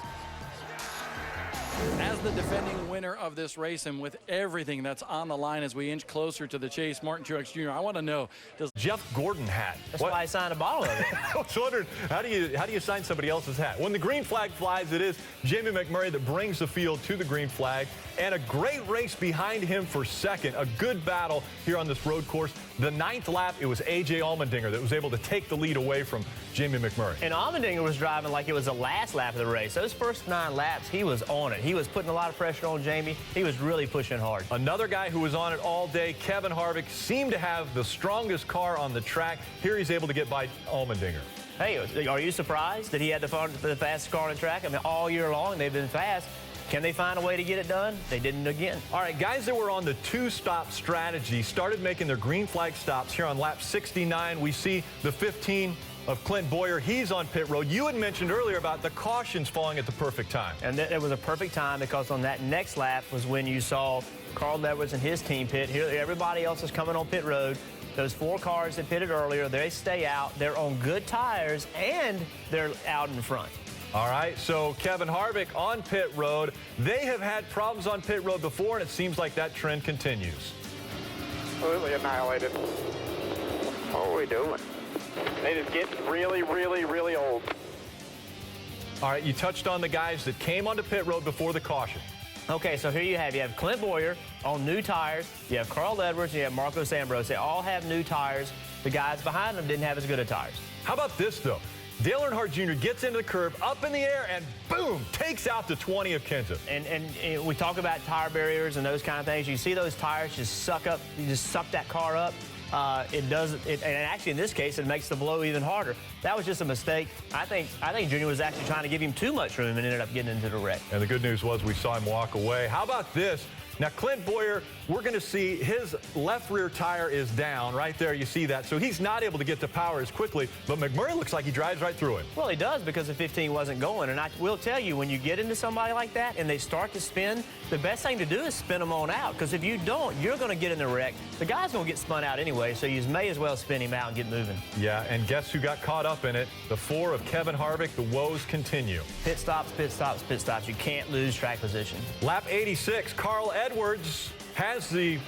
As the defending winner of this race and with everything that's on the line as we inch closer to the chase, Martin Truex Jr., I want to know, does Jeff Gordon hat? That's why I signed a bottle of it. I was wondering, how do you sign somebody else's hat? When the green flag flies, it is Jamie McMurray that brings the field to the green flag, and a great race behind him for second. A good battle here on this road course. The 9th lap, it was A.J. Allmendinger that was able to take the lead away from Jamie McMurray. And Allmendinger was driving like it was the last lap of the race. Those first 9 laps, he was on it. He was putting a lot of pressure on Jamie. He was really pushing hard. Another guy who was on it all day, Kevin Harvick, seemed to have the strongest car on the track. Here he's able to get by Allmendinger. Hey, are you surprised that he had the fastest car on the track? I mean, all year long they've been fast. Can they find a way to get it done? They didn't again. All right, guys that were on the 2-stop strategy started making their green flag stops here on lap 69. We see the 15 of Clint Boyer. He's on pit road. You had mentioned earlier about the cautions falling at the perfect time. And it was a perfect time because on that next lap was when you saw Carl Edwards and his team pit. Here, everybody else is coming on pit road. Those 4 cars that pitted earlier, they stay out. They're on good tires, and they're out in front. All right, so Kevin Harvick on pit road. They have had problems on pit road before, and it seems like that trend continues. Absolutely annihilated. What are we doing? They just get really, really, really old. All right, you touched on the guys that came onto pit road before the caution. Okay, so here you have Clint Boyer on new tires. You have Carl Edwards, and you have Marcos Ambrose. They all have new tires. The guys behind them didn't have as good of tires. How about this, though? Dale Earnhardt Jr. gets into the curb, up in the air, and boom, takes out the 20 of Kenseth. And we talk about tire barriers and those kind of things. You see those tires just suck that car up. And actually in this case, it makes the blow even harder. That was just a mistake. I think Junior was actually trying to give him too much room and ended up getting into the wreck. And the good news was we saw him walk away. How about this? Now, Clint Boyer, we're going to see his left rear tire is down. Right there, you see that. So he's not able to get to power as quickly, but McMurray looks like he drives right through it. Well, he does because the 15 wasn't going. And I will tell you, when you get into somebody like that and they start to spin, the best thing to do is spin them on out, because if you don't, you're going to get in the wreck. The guy's going to get spun out anyway, so you may as well spin him out and get moving. Yeah, and guess who got caught up in it? The 4 of Kevin Harvick. The woes continue. Pit stops, pit stops, pit stops. You can't lose track position. Lap 86, Carl Edwards has the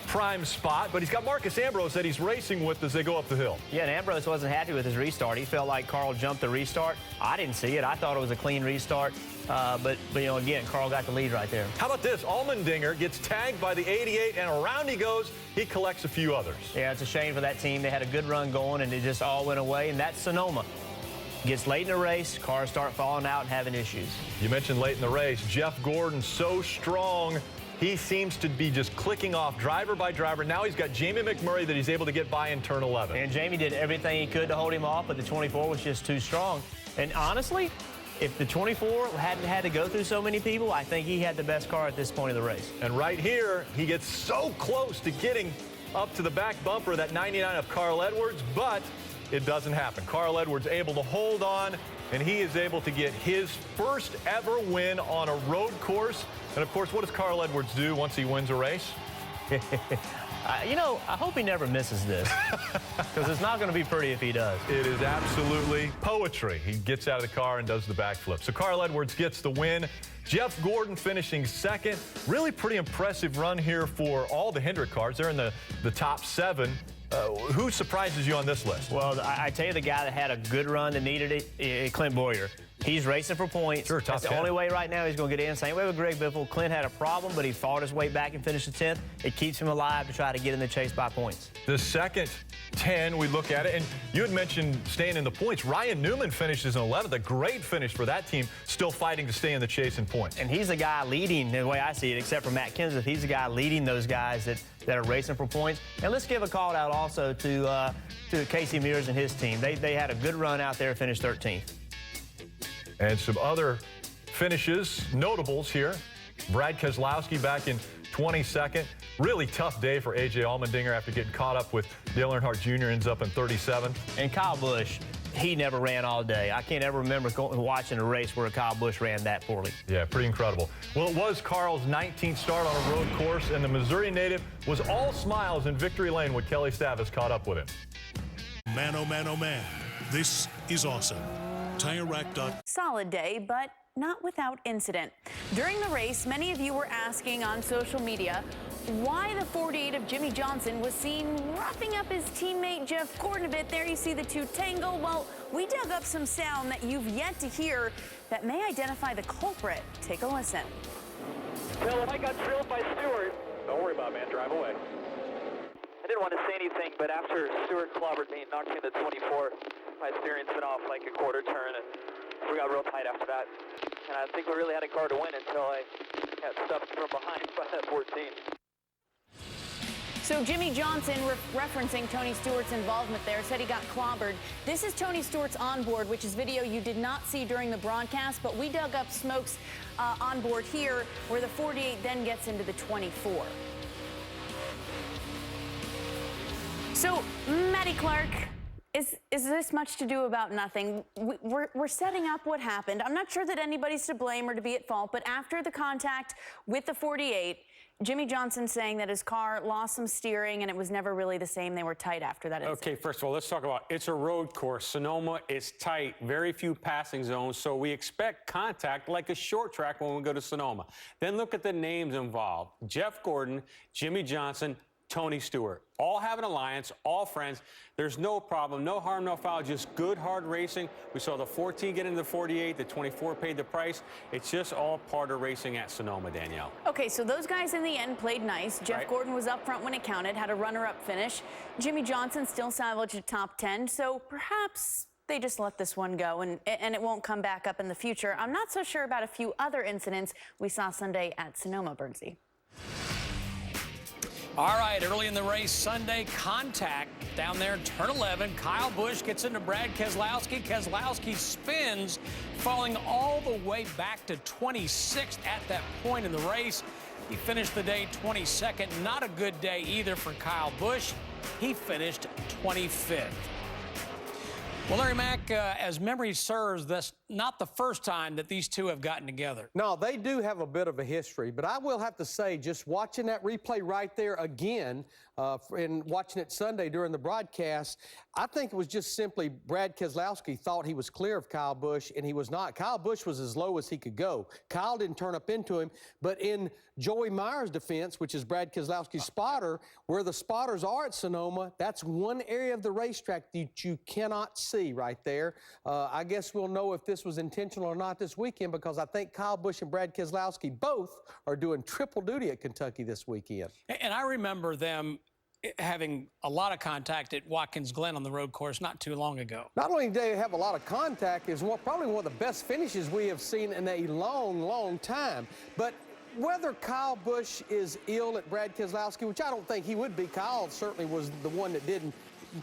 prime spot, but he's got Marcus Ambrose that he's racing with as they go up the hill. Yeah, and Ambrose wasn't happy with his restart. He felt like Carl jumped the restart. I didn't see it. I thought it was a clean restart. But you know, again, Carl got the lead right there. How about this? Allmendinger gets tagged by the 88, and around he goes. He collects a few others. Yeah, it's a shame for that team. They had a good run going, and it just all went away, and that's Sonoma. Gets late in the race, cars start falling out and having issues. You mentioned late in the race. Jeff Gordon, so strong. He seems to be just clicking off driver by driver. Now he's got Jamie McMurray that he's able to get by in turn 11. And Jamie did everything he could to hold him off, but the 24 was just too strong. And honestly, if the 24 hadn't had to go through so many people, I think he had the best car at this point of the race. And right here, he gets so close to getting up to the back bumper of that 99 of Carl Edwards, but it doesn't happen. Carl Edwards able to hold on, and he is able to get his first ever win on a road course. And, of course, what does Carl Edwards do once he wins a race? You know, I hope he never misses this, because it's not going to be pretty if he does. It is absolutely poetry. He gets out of the car and does the backflip. So Carl Edwards gets the win. Jeff Gordon finishing second. Really pretty impressive run here for all the Hendrick cars. They're in the top 7. Who surprises you on this list? Well, I tell you, the guy that had a good run that needed it, Clint Boyer. He's racing for points. Sure, top That's the 10. only way right now he's going to get in. Same way with Greg Biffle. Clint had a problem, but he fought his way back and finished the 10th. It keeps him alive to try to get in the chase by points. The second 10, we look at it, and you had mentioned staying in the points. Ryan Newman finishes in 11th. A great finish for that team, still fighting to stay in the chase in points. And he's the guy leading, the way I see it, except for Matt Kenseth. He's the guy leading those guys that are racing for points. And let's give a call out also to Casey Mears and his team. They had a good run out there, finished 13th. And some other finishes, notables here. Brad Keselowski back in 22nd. Really tough day for A.J. Allmendinger after getting caught up with Dale Earnhardt Jr. ends up in 37th. And Kyle Busch, he never ran all day. I can't ever remember watching a race where Kyle Busch ran that poorly. Yeah, pretty incredible. Well, it was Carl's 19th start on a road course, and the Missouri native was all smiles in victory lane when Kelly Stavis caught up with him. Man, oh man, oh man. This is awesome. TireRack.com. Solid day, but not without incident. During the race, many of you were asking on social media why the 48 of Jimmy Johnson was seen roughing up his teammate Jeff Gordon a bit. There you see the two tangle. Well, we dug up some sound that you've yet to hear that may identify the culprit. Take a listen. Bill, I got drilled by Stewart. Don't worry about it, man. Drive away. I didn't want to say anything, but after Stewart clobbered me and knocked me into 24, my steering spin off like a quarter turn, and we got real tight after that. And I think we really had a car to win until I got stuffed from behind by that 14. So Jimmy Johnson, referencing Tony Stewart's involvement there, said he got clobbered. This is Tony Stewart's onboard, which is video you did not see during the broadcast, but we dug up Smoke's onboard here, where the 48 then gets into the 24. So, Matty Clark, is this much to do about nothing? We're setting up what happened. I'm not sure that anybody's to blame or to be at fault, but after the contact with the 48, Jimmy Johnson saying that his car lost some steering and it was never really the same. They were tight after that incident. Okay, first of all, let's talk about it's a road course. Sonoma is tight, very few passing zones, so we expect contact like a short track when we go to Sonoma. Then look at the names involved. Jeff Gordon, Jimmy Johnson, Tony Stewart. All have an alliance, all friends. There's no problem, no harm, no foul, just good, hard racing. We saw the 14 get into the 48, the 24 paid the price. It's just all part of racing at Sonoma, Danielle. Okay, so those guys in the end played nice. Jeff Gordon was up front when it counted, had a runner-up finish. Jimmy Johnson still salvaged a top 10, so perhaps they just let this one go and it won't come back up in the future. I'm not so sure about a few other incidents we saw Sunday at Sonoma, Bernsey. All right, early in the race Sunday, contact down there, turn 11. Kyle Busch gets into Brad Keselowski. Keselowski spins, falling all the way back to 26th at that point in the race. He finished the day 22nd. Not a good day either for Kyle Busch. He finished 25th. Well, Larry Mack, as memory serves, that's not the first time that these two have gotten together. No, they do have a bit of a history, but I will have to say, just watching that replay right there again, and watching it Sunday during the broadcast, I think it was just simply Brad Keselowski thought he was clear of Kyle Busch, and he was not. Kyle Busch was as low as he could go. Kyle didn't turn up into him, but in Joey Meyer's defense, which is Brad Keselowski's spotter, where the spotters are at Sonoma, that's one area of the racetrack that you cannot see right there. I guess we'll know if this was intentional or not this weekend, because I think Kyle Busch and Brad Keselowski both are doing triple duty at Kentucky this weekend. And I remember them having a lot of contact at Watkins Glen on the road course not too long ago. Not only do they have a lot of contact, it's probably one of the best finishes we have seen in a long, long time. But whether Kyle Busch is ill at Brad Keselowski, which I don't think he would be, Kyle certainly was the one that didn't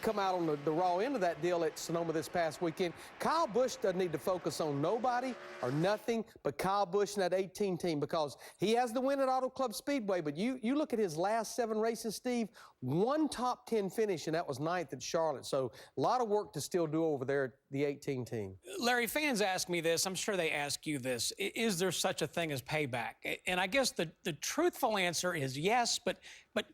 come out on the raw end of that deal at Sonoma this past weekend. Kyle Busch doesn't need to focus on nobody or nothing but Kyle Busch and that 18 team, because he has the win at Auto Club Speedway, but you look at his last 7 races, Steve, one top 10 finish, and that was 9th at Charlotte. So a lot of work to still do over there at the 18 team. Larry, fans ask me this. I'm sure they ask you this. Is there such a thing as payback? And I guess the truthful answer is yes, but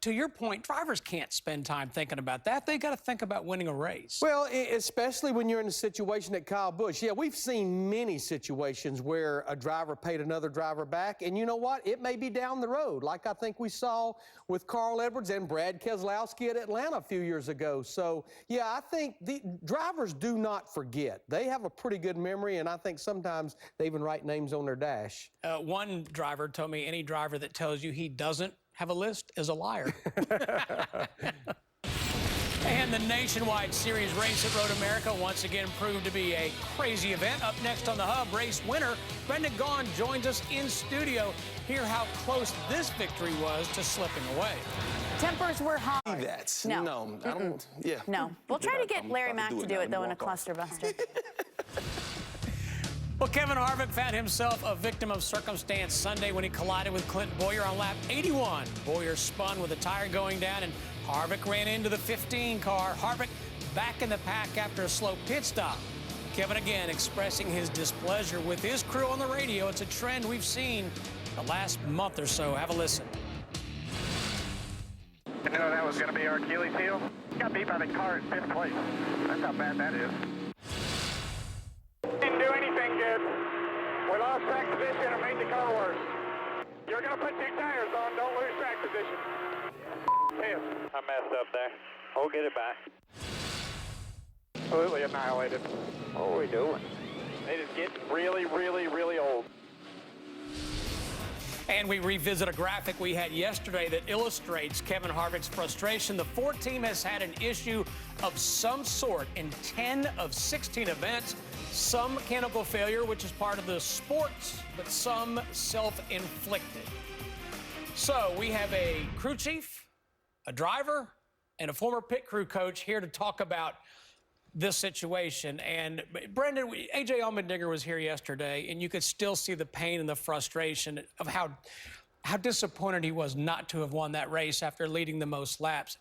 to your point, drivers can't spend time thinking about that. They got to think about winning a race. Well, especially when you're in a situation at Kyle Busch. Yeah, we've seen many situations where a driver paid another driver back, and you know what? It may be down the road, like I think we saw with Carl Edwards and Brad Keselowski at Atlanta a few years ago. So, yeah, I think the drivers do not forget. They have a pretty good memory, and I think sometimes they even write names on their dash. One driver told me any driver that tells you he doesn't have a list is a liar. And the Nationwide Series race at Road America once again proved to be a crazy event. Up next on the Hub, race winner Brendan Gaughan joins us in studio. Hear how close this victory was to slipping away. Tempers were high. No, I don't. Yeah. No. We'll try to get Larry Mack to do it, though, in a cluster buster. Well, Kevin Harvick found himself a victim of circumstance Sunday when he collided with Clint Bowyer on lap 81. Bowyer spun with a tire going down, and Harvick ran into the 15 car. Harvick back in the pack after a slow pit stop. Kevin again expressing his displeasure with his crew on the radio. It's a trend we've seen the last month or so. Have a listen. I know that was going to be our Achilles heel. Got beat by the car in 5th place. That's how bad that is. Didn't do anything good. We lost track position and made the car worse. You're going to put 2 tires on. Don't lose track position. I messed up there. We'll get it back. Absolutely annihilated. What are we doing? It is getting really, really, really old. And we revisit a graphic we had yesterday that illustrates Kevin Harvick's frustration. The Ford team has had an issue of some sort in 10 of 16 events. Some mechanical failure, which is part of the sport, but some self-inflicted. So we have a crew chief, a driver, and a former pit crew coach here to talk about this situation. And Brendan, A.J. Allmendinger was here yesterday, and you could still see the pain and the frustration of how disappointed he was not to have won that race after leading the most laps.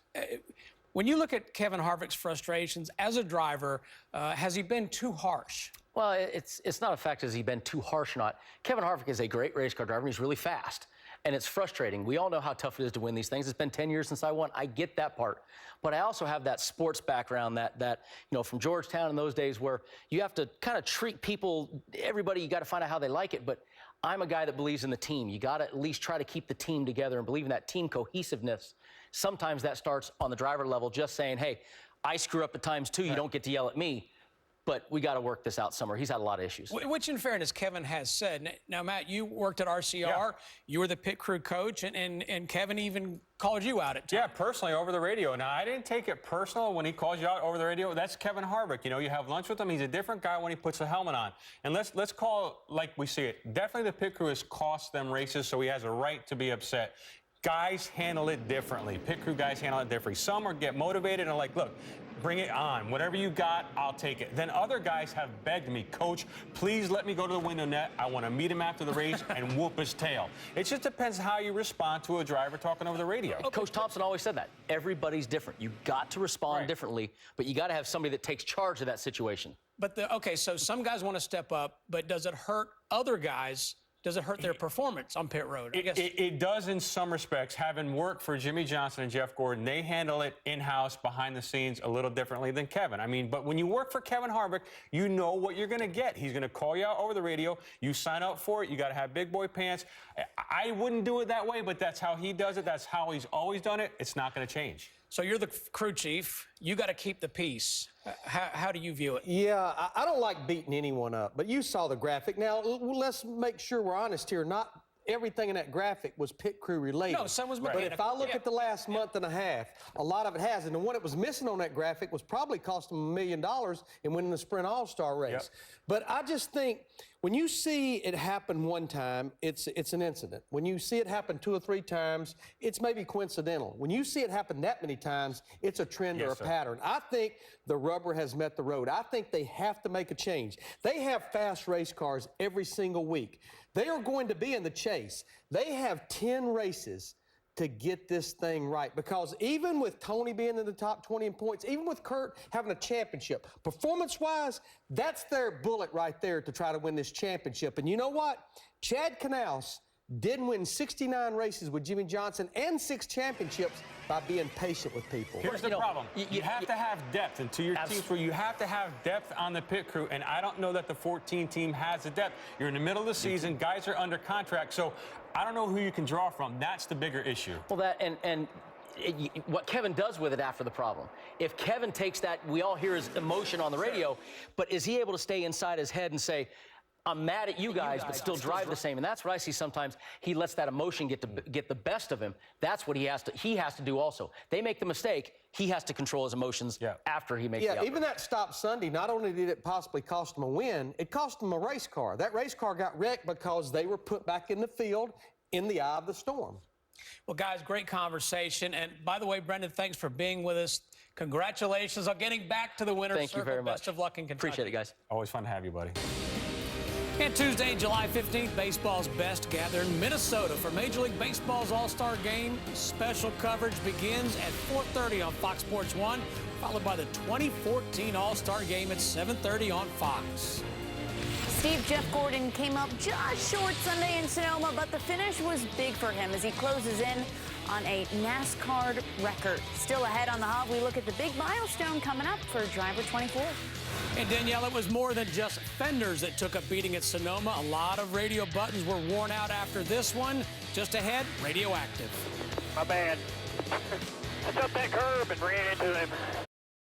When you look at Kevin Harvick's frustrations as a driver, has he been too harsh? Well, it's not a fact has he been too harsh or not. Kevin Harvick is a great race car driver, and he's really fast. And it's frustrating. We all know how tough it is to win these things. It's been 10 years since I won. I get that part. But I also have that sports background that you know, from Georgetown in those days where you have to kind of treat people, everybody, you got to find out how they like it. But I'm a guy that believes in the team. You got to at least try to keep the team together and believe in that team cohesiveness. Sometimes that starts on the driver level, just saying, hey, I screw up at times too. You don't get to yell at me. But we got to work this out somewhere. He's had a lot of issues. Which, in fairness, Kevin has said. Now, Matt, you worked at RCR. Yeah. You were the pit crew coach, and Kevin even called you out at times. Yeah, personally, over the radio. Now, I didn't take it personal when he calls you out over the radio. That's Kevin Harvick. You know, you have lunch with him. He's a different guy when he puts a helmet on. And let's call it like we see it. Definitely the pit crew has cost them races, so he has a right to be upset. Guys handle it differently. Pit crew guys handle it differently. Some are get motivated and are like, look, bring it on. Whatever you got, I'll take it. Then other guys have begged me, Coach, please let me go to the window net. I want to meet him after the race and whoop his tail. It just depends how you respond to a driver talking over the radio. Coach Thompson always said that. Everybody's different. You got to respond differently, but you got to have somebody that takes charge of that situation. But, okay, so some guys want to step up, but does it hurt other guys? Does it hurt their performance on pit road? I guess. It does in some respects. Having worked for Jimmy Johnson and Jeff Gordon, they handle it in-house, behind the scenes, a little differently than Kevin. I mean, but when you work for Kevin Harvick, you know what you're going to get. He's going to call you out over the radio. You sign up for it. You got to have big boy pants. I wouldn't do it that way, but that's how he does it. That's how he's always done it. It's not going to change. So you're the crew chief. You got to keep the peace. How do you view it? Yeah, I don't like beating anyone up, but you saw the graphic. Now, let's make sure we're honest here. Not everything in that graphic was pit crew related. No, some was But if I look at the last month and a half, a lot of it has. And the one that was missing on that graphic was probably cost them $1 million in winning the Sprint All-Star race. Yep. But I just think when you see it happen one time, it's an incident. When you see it happen 2 or 3 times, it's maybe coincidental. When you see it happen that many times, it's a trend or a pattern. I think the rubber has met the road. I think they have to make a change. They have fast race cars every single week. They are going to be in the chase. They have 10 races to get this thing right, because even with Tony being in the top 20 in points, even with Kurt having a championship, performance-wise, that's their bullet right there to try to win this championship. And you know what? Chad Knaus didn't win 69 races with Jimmy Johnson and 6 championships by being patient with people. Here's the problem. You have to have depth. And to your teams where you have to have depth on the pit crew, and I don't know that the 14 team has the depth. You're in the middle of the season. Guys are under contract. So I don't know who you can draw from. That's the bigger issue. Well, what Kevin does with it after the problem. If Kevin takes that, we all hear his emotion on the radio, but is he able to stay inside his head and say, I'm mad at you guys, but still drive the same? And that's what I see sometimes. He lets that emotion get the best of him. That's what he has to do also. They make the mistake. He has to control his emotions after he makes the outburst. Even that stop Sunday, not only did it possibly cost him a win, it cost him a race car. That race car got wrecked because they were put back in the field in the eye of the storm. Well, guys, great conversation. And by the way, Brendan, thanks for being with us. Congratulations on getting back to the winner's Thank you circle. very much. Best of luck in Kentucky. Appreciate it, guys. Always fun to have you, buddy. And Tuesday, July 15th, baseball's best gather in Minnesota for Major League Baseball's All-Star Game. Special coverage begins at 4:30 on Fox Sports 1, followed by the 2014 All-Star Game at 7:30 on Fox. Steve Jeff Gordon came up just short Sunday in Sonoma, but the finish was big for him as he closes in on a NASCAR record. Still ahead on the hub, we look at the big milestone coming up for driver 24. And Danielle, it was more than just fenders that took a beating at Sonoma. A lot of radio buttons were worn out after this one. Just ahead, Radioactive. My bad. I took that curb and ran into him.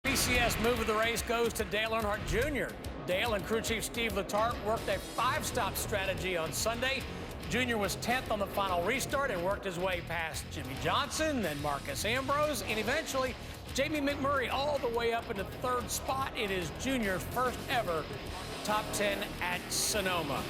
BCS move of the race goes to Dale Earnhardt Jr. Dale and crew chief Steve Letarte worked a 5-stop strategy on Sunday. Jr. was 10th on the final restart and worked his way past Jimmy Johnson, then Marcus Ambrose, and eventually Jamie McMurray all the way up into third spot. It is Jr.'s first ever top 10 at Sonoma.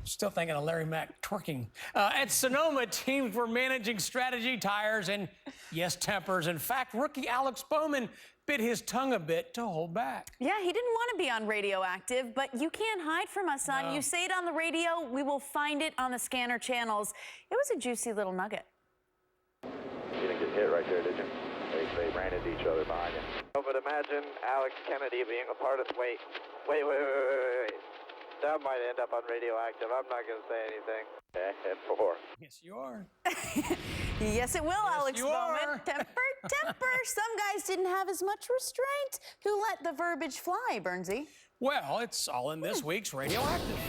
Still thinking of Larry Mack twerking. At Sonoma, teams were managing strategy, tires, and, yes, tempers. In fact, rookie Alex Bowman bit his tongue a bit to hold back. Yeah, he didn't want to be on Radioactive, but you can't hide from us, son. No. You say it on the radio, we will find it on the scanner channels. It was a juicy little nugget. You didn't get hit right there, did you? They ran into each other behind you. Oh, but imagine Alex Kennedy being a part of... Wait. That might end up on Radioactive. I'm not going to say anything. And 4. Yes, you are. Yes, it will, Yes, Alex you Bowman. are. Temper. Some guys didn't have as much restraint. Who let the verbiage fly, Bernsey? Well, it's all in this week's Radioactive.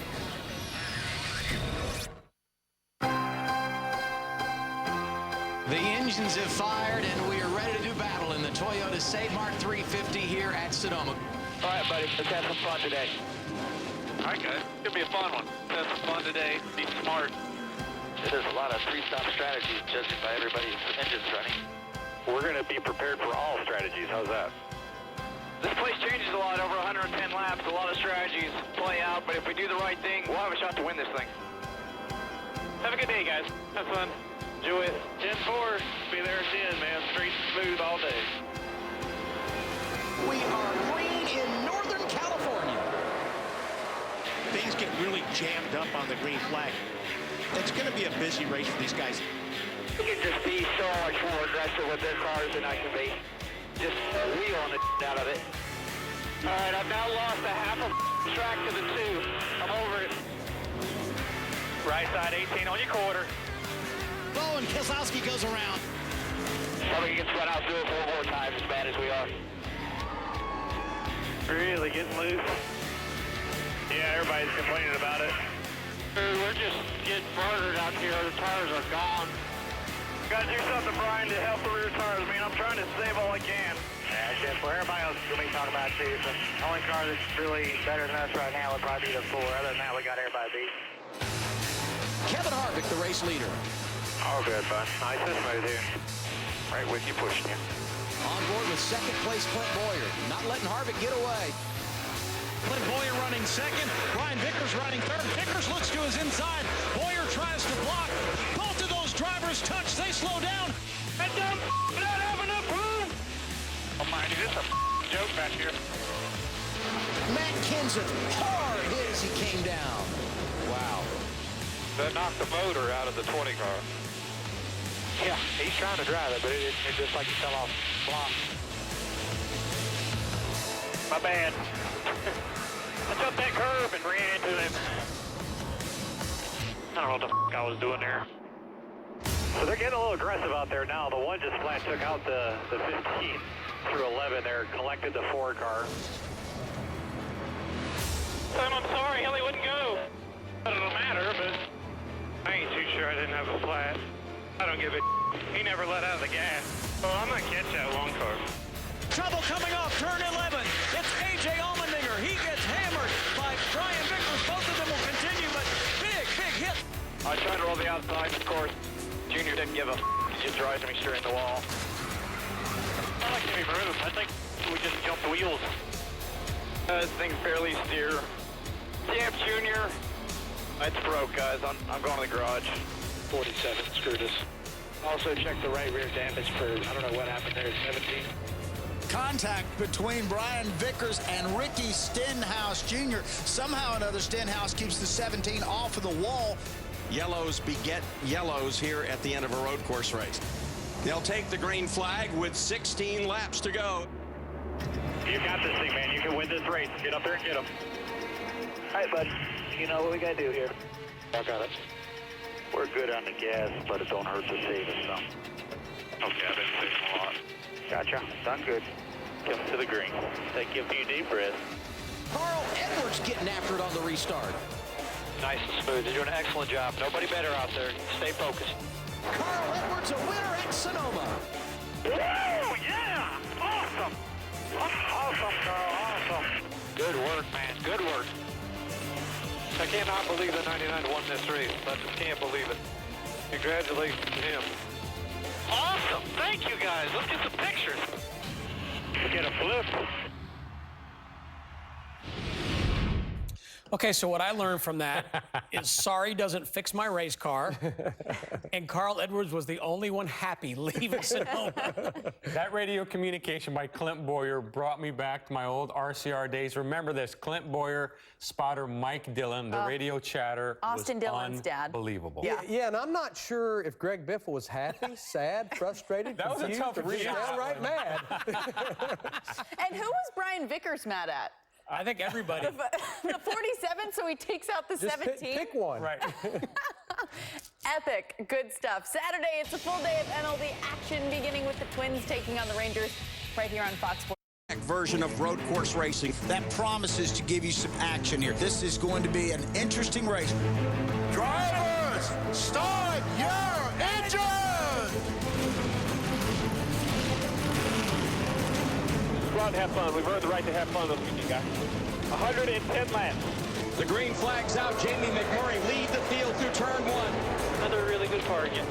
The engines have fired, and we are ready to do battle in the Toyota Save Mark 350 here at Sonoma. All right, buddy, let's have some fun today. All right, guys, it's gonna be a fun one. Let's have some fun today. Be smart. There's a lot of three-stop strategies judging by everybody's engines running. We're going to be prepared for all strategies. How's that? This place changes a lot, over 110 laps. A lot of strategies play out, but if we do the right thing, we'll have a shot to win this thing. Have a good day, guys. Have fun. Enjoy it. 10-4. Be there at the end, man. Straight and smooth all day. We are green in Northern California. Things get really jammed up on the green flag. It's going to be a busy race for these guys. You can just be so much more aggressive with their cars than I can be. Just wheeling the out of it. All right, I've now lost a half a track to the 2. I'm over it. Right side 18 on your quarter. Bo and Keselowski goes around. Probably gets run out through it 4 more times as bad as we are. Really getting loose. Yeah, everybody's complaining about it. We're just getting murdered out here. The tires are gone. Gotta do something, Brian, to help the rear tires. I mean, I'm trying to save all I can. Yeah, Jeff, well, everybody else is going to be talking about it too. So the only car that's really better than us right now would probably be the 4. Other than that, we got everybody beat. Kevin Harvick, the race leader. All good, bud. Nice and smooth here. Right with you, pushing you. On board with second place Clint Boyer. Not letting Harvick get away. Clint Boyer running second. Brian Vickers running third. Vickers looks to his inside. Boyer tries to block. Both of those drivers touch. They slow down. And don't not have enough room. Oh, mind you, this is a joke back here. Matt Kenseth, hard hit as he came down. Wow. That knocked the motor out of the 20 car. Yeah, he's trying to drive it, but it just like he fell off the block. My bad. I took that curb and ran into him. I don't know what the I was doing there. So they're getting a little aggressive out there now. The one just flat took out the 15 through 11 there, collected the 4 car. Sam, I'm sorry, hell, he wouldn't go. It doesn't matter, but I ain't too sure I didn't have a flat. I don't give a He never let out of the gas. Oh, I'm gonna catch that one car. Trouble coming off turn 11. It's A.J. Allmendinger. He gets hammered by Brian Vickers. Both of them will continue, but big hit. I tried to roll the outside, of course. Junior didn't give a He just drives me straight in the wall. I like to be moved. I think we just jumped the wheels. This thing's barely steer. Damn, Junior. It's broke, guys. I'm going to the garage. 47, screwed us. Also check the right rear damage for, I don't know what happened there, 17. contact between Brian Vickers and Ricky Stenhouse Jr. Somehow or another, Stenhouse keeps the 17 off of the wall. Yellows beget yellows here at the end of a road course race. They'll take the green flag with 16 laps to go. You got this thing, man. You can win this race. Get up there and get them. All right, bud. You know what we got to do here. I got it. We're good on the gas, but it don't hurt to save us some. Okay, I've been saving a lot. Gotcha. Done good. Come to the green. Take a few deep breaths. Carl Edwards getting after it on the restart. Nice and smooth. You're doing an excellent job. Nobody better out there. Stay focused. Carl Edwards, a winner at Sonoma. Woo! Yeah! Awesome! Awesome, Carl. Awesome. Good work, man. Good work. I cannot believe that 99 won this race. I just can't believe it. Congratulations to him. Awesome. Thank you, guys. Let's get some pictures. We'll get a flip. Okay, so what I learned from that is sorry doesn't fix my race car. And Carl Edwards was the only one happy leaving Sonoma. That radio communication by Clint Boyer brought me back to my old RCR days. Remember this, Clint Boyer, spotter Mike Dillon, the radio chatter. Austin Dillon's dad. Unbelievable. Yeah, and I'm not sure if Greg Biffle was happy, sad, frustrated, that confused, was a tough or just downright mad. And who was Brian Vickers mad at? I think everybody. The 47, so he takes out the 17? Pick one. Right. Epic. Good stuff. Saturday, it's a full day of MLB action, beginning with the Twins taking on the Rangers right here on Fox Sports. Version of road course racing that promises to give you some action here. This is going to be an interesting race. Drivers, start your engine! Go out and have fun. We've earned the right to have fun this weekend, guys. 110 laps. The green flag's out. Jamie McMurray lead the field through turn one. Another really good car again.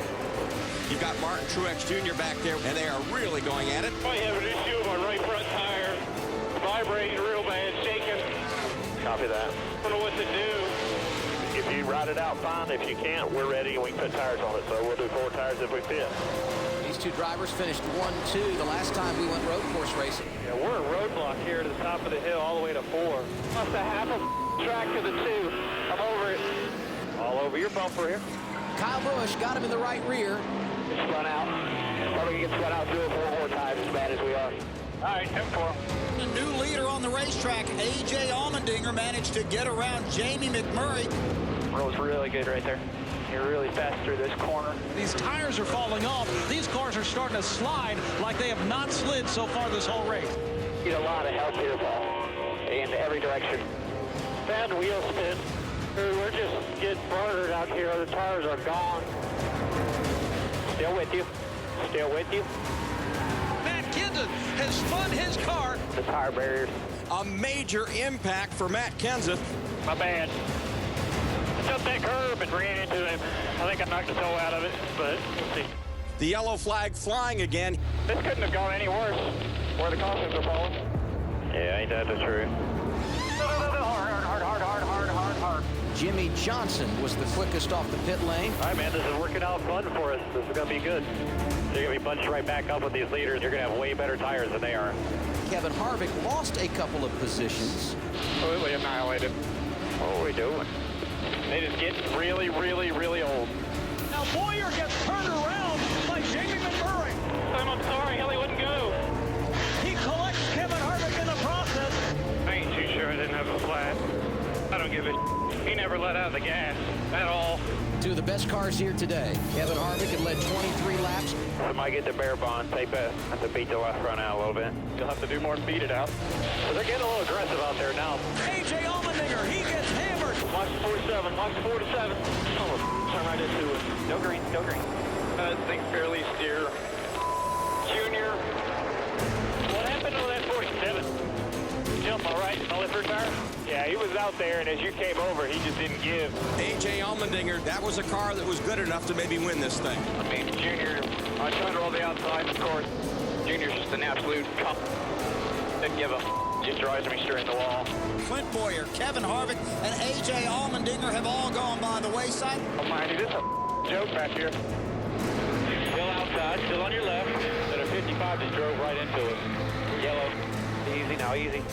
You've got Martin Truex Jr. back there, and they are really going at it. I have an issue with my right front tire. Vibrating real bad, shaking. Copy that. I don't know what to do. If you ride it out, fine. If you can't, we're ready and we can put tires on it. So we'll do 4 tires if we fit. These two drivers finished 1-2 the last time we went road course racing. Yeah, we're a roadblock here to the top of the hill all the way to 4. Plus a half a track to the 2. I'm over it. All over your bumper here. Kyle Busch got him in the right rear. It's spun out. Probably get spun out 3 or 4 more times as bad as we are. All right, 10-4. A new leader on the racetrack, A.J. Allmendinger, managed to get around Jamie McMurray. Road's really good right there. You're really fast through this corner. These tires are falling off. These cars are starting to slide like they have not slid so far this whole race. Need a lot of help here, Paul, in every direction. Bad wheel spin. We're just getting burnered out here. The tires are gone. Still with you. Still with you. Matt Kenseth has spun his car. The tire barriers. A major impact for Matt Kenseth. My bad. I took that curb and ran into him. I think I knocked the toe out of it, but we'll see. The yellow flag flying again. This couldn't have gone any worse where the cautions are falling. Yeah, ain't that the truth? Hard. Jimmy Johnson was the quickest off the pit lane. All right, man, this is working out fun for us. This is going to be good. They're going to be bunched right back up with these leaders. You're going to have way better tires than they are. Kevin Harvick lost a couple of positions. Completely annihilated. What are we doing? They just get really, really, really old. Now Boyer gets turned around by Jamie McMurray. I'm sorry, hell, he wouldn't go. He collects Kevin Harvick in the process. I ain't too sure I didn't have a flat. I don't give a He never let out the gas at all. Two of the best cars here today. Kevin Harvick had led 23 laps. Somebody get the bare bond, tape it, have to beat the left front out a little bit. You'll have to do more than beat it out. So they're getting a little aggressive out there now. A.J. Allmendinger, he gets hammered. Watch 47, watch 47. Oh, turn right into it. No green, no green. That thing fairly steer. Junior. What happened to that 47? Jump all right, my left rear tire? Yeah, he was out there, and as you came over, he just didn't give. A.J. Allmendinger, that was a car that was good enough to maybe win this thing. I mean, Junior, I tried to roll the outside, of course. Junior's just an absolute cup. Didn't give a just drives me straight in the wall. Clint Boyer, Kevin Harvick, and A.J. Allmendinger have all gone by the wayside. Oh, my, this is a joke back here. Still outside, still on your left. That a 55 just drove right into us. Yellow. Easy now, easy.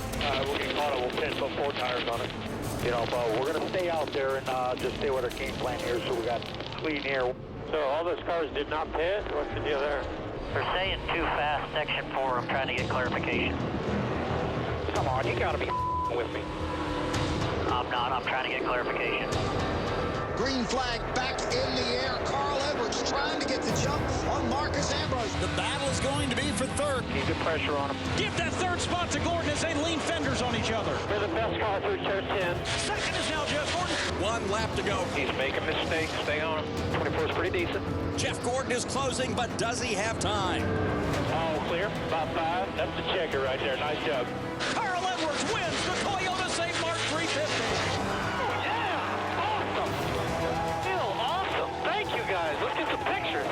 We'll get caught up. We'll finish about 4 tires on it. You know, but we're going to stay out there and just stay with our game plan here so we got clean air. So all those cars did not pit? What's the deal there? They're saying too fast, section 4. I'm trying to get clarification. Come on, you got to be with me. I'm not. I'm trying to get clarification. Green flag back in the air. Carl Edwards trying to get the jump on Marcus Ambrose. The battle is going to be for third. Keep the pressure on him. Give that third spot to Gordon as they lean fenders on each other. We're the best car through turn 10. Second is now Jeff Gordon. 1 lap to go. He's making mistakes. Stay on him. 24 is pretty decent. Jeff Gordon is closing, but does he have time? All clear. About 5. That's the checker right there. Nice job. Carl Edwards wins the Toyota St. Mark 350. Guys, let's get some pictures.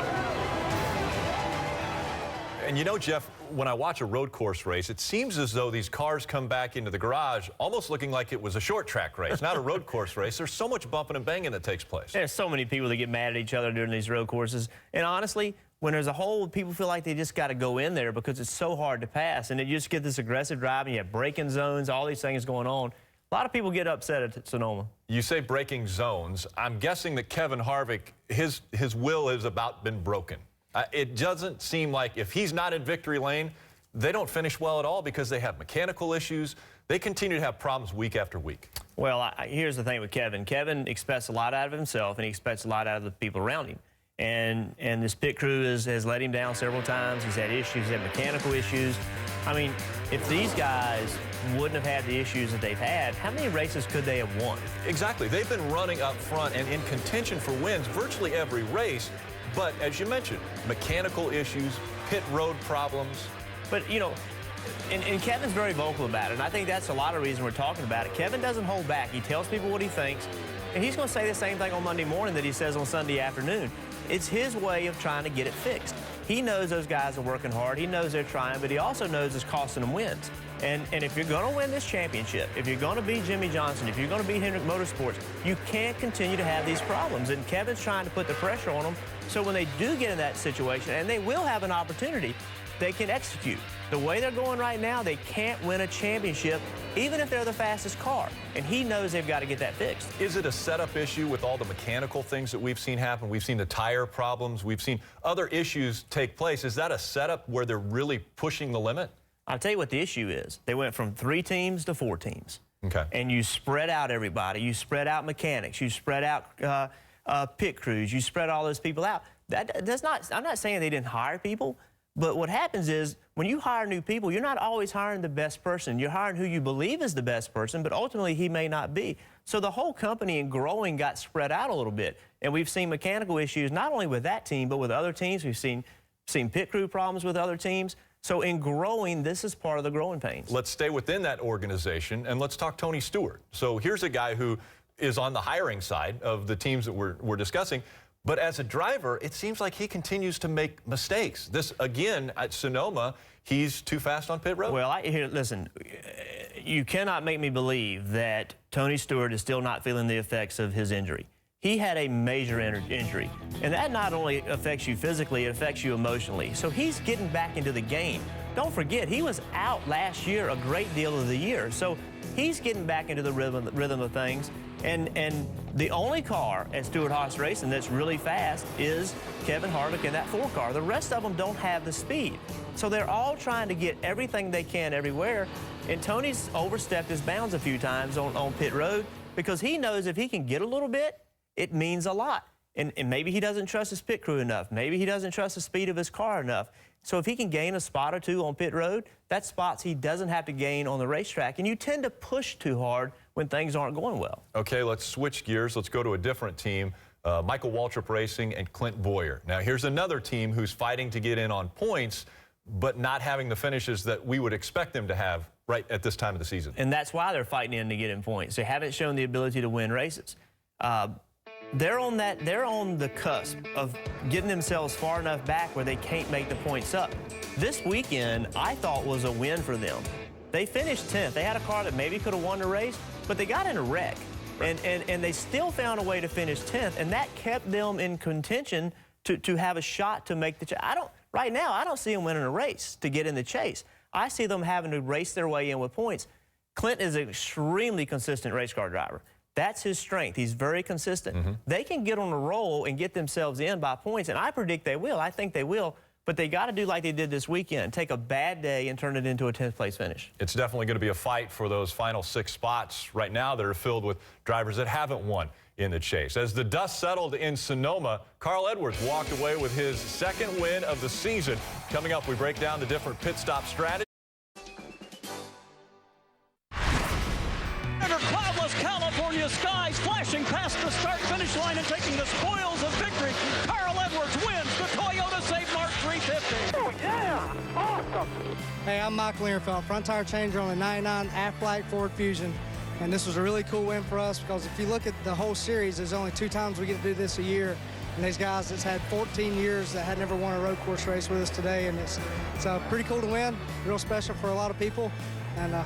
And you know, Jeff, when I watch a road course race, it seems as though these cars come back into the garage almost looking like it was a short track race, not a road course race. There's so much bumping and banging that takes place. There's so many people that get mad at each other during these road courses. And honestly, when there's a hole, people feel like they just got to go in there because it's so hard to pass. And you just get this aggressive driving, you have braking zones, all these things going on. A lot of people get upset at Sonoma. You say breaking zones. I'm guessing that Kevin Harvick, his will has about been broken. It doesn't seem like if he's not in victory lane, they don't finish well at all because they have mechanical issues. They continue to have problems week after week. Well, here's the thing with Kevin. Kevin expects a lot out of himself, and he expects a lot out of the people around him. And this pit crew has let him down several times. He's had issues, he's had mechanical issues. I mean, if these guys wouldn't have had the issues that they've had, how many races could they have won? Exactly. They've been running up front and in contention for wins virtually every race. But as you mentioned, mechanical issues, pit road problems. But, you know, and Kevin's very vocal about it, and I think that's a lot of reason we're talking about it. Kevin doesn't hold back. He tells people what he thinks, and he's going to say the same thing on Monday morning that he says on Sunday afternoon. It's his way of trying to get it fixed. He knows those guys are working hard. He knows they're trying, but he also knows it's costing them wins. And if you're going to win this championship, if you're going to beat Jimmy Johnson, if you're going to beat Hendrick Motorsports, you can't continue to have these problems. And Kevin's trying to put the pressure on them so when they do get in that situation, and they will have an opportunity, they can execute. The way they're going right now, they can't win a championship, even if they're the fastest car. And he knows they've got to get that fixed. Is it a setup issue with all the mechanical things that we've seen happen? We've seen the tire problems. We've seen other issues take place. Is that a setup where they're really pushing the limit? I'll tell you what the issue is. They went from 3 teams to 4 teams. Okay. And you spread out everybody. You spread out mechanics. You spread out pit crews. You spread all those people out. I'm not saying they didn't hire people, but what happens is when you hire new people, you're not always hiring the best person. You're hiring who you believe is the best person, but ultimately he may not be. So the whole company in growing got spread out a little bit. And we've seen mechanical issues not only with that team, but with other teams. We've seen pit crew problems with other teams. So in growing, this is part of the growing pains. Let's stay within that organization, and let's talk Tony Stewart. So here's a guy who is on the hiring side of the teams that we're discussing. But as a driver, it seems like he continues to make mistakes. This, again, at Sonoma, he's too fast on pit road. Well, listen, you cannot make me believe that Tony Stewart is still not feeling the effects of his injury. He had a major injury, and that not only affects you physically, it affects you emotionally. So he's getting back into the game. Don't forget, he was out last year a great deal of the year. So he's getting back into the rhythm of things. And the only car at Stewart-Haas Racing that's really fast is Kevin Harvick in that 4 car. The rest of them don't have the speed. So they're all trying to get everything they can everywhere. And Tony's overstepped his bounds a few times on pit road because he knows if he can get a little bit, it means a lot. And maybe he doesn't trust his pit crew enough. Maybe he doesn't trust the speed of his car enough. So if he can gain a spot or 2 on pit road, that's spots he doesn't have to gain on the racetrack. And you tend to push too hard when things aren't going well. Okay, let's switch gears. Let's go to a different team, Michael Waltrip Racing and Clint Boyer. Now, here's another team who's fighting to get in on points, but not having the finishes that we would expect them to have right at this time of the season. And that's why they're fighting in to get in points. They haven't shown the ability to win races. They're on the cusp of getting themselves far enough back where they can't make the points up. This weekend, I thought, was a win for them. They finished 10th. They had a car that maybe could have won the race, but they got in a wreck. And they still found a way to finish 10th, and that kept them in contention to have a shot to make the chase. Right now, I don't see them winning a race to get in the chase. I see them having to race their way in with points. Clint is an extremely consistent race car driver. That's his strength. He's very consistent. They can get on a roll and get themselves in by points, and I predict they will. I think they will. But they got to do like they did this weekend, take a bad day and turn it into a 10th place finish. It's definitely going to be a fight for those final 6 spots right now that are filled with drivers that haven't won in the chase. As the dust settled in Sonoma, Carl Edwards walked away with his 2nd win of the season. Coming up, we break down the different pit stop strategies. Under cloudless California skies, flashing past the start-finish line and taking the spoils of victory, Carl Edwards wins the Toyota Save Mart 350. Oh, yeah! Awesome! Hey, I'm Michael Ehrenfeld, front tire changer on a 99 Aflac Ford Fusion. And this was a really cool win for us because if you look at the whole series, there's only 2 times we get to do this a year. And these guys that's had 14 years that had never won a road course race with us today. And it's pretty cool to win, real special for a lot of people. And I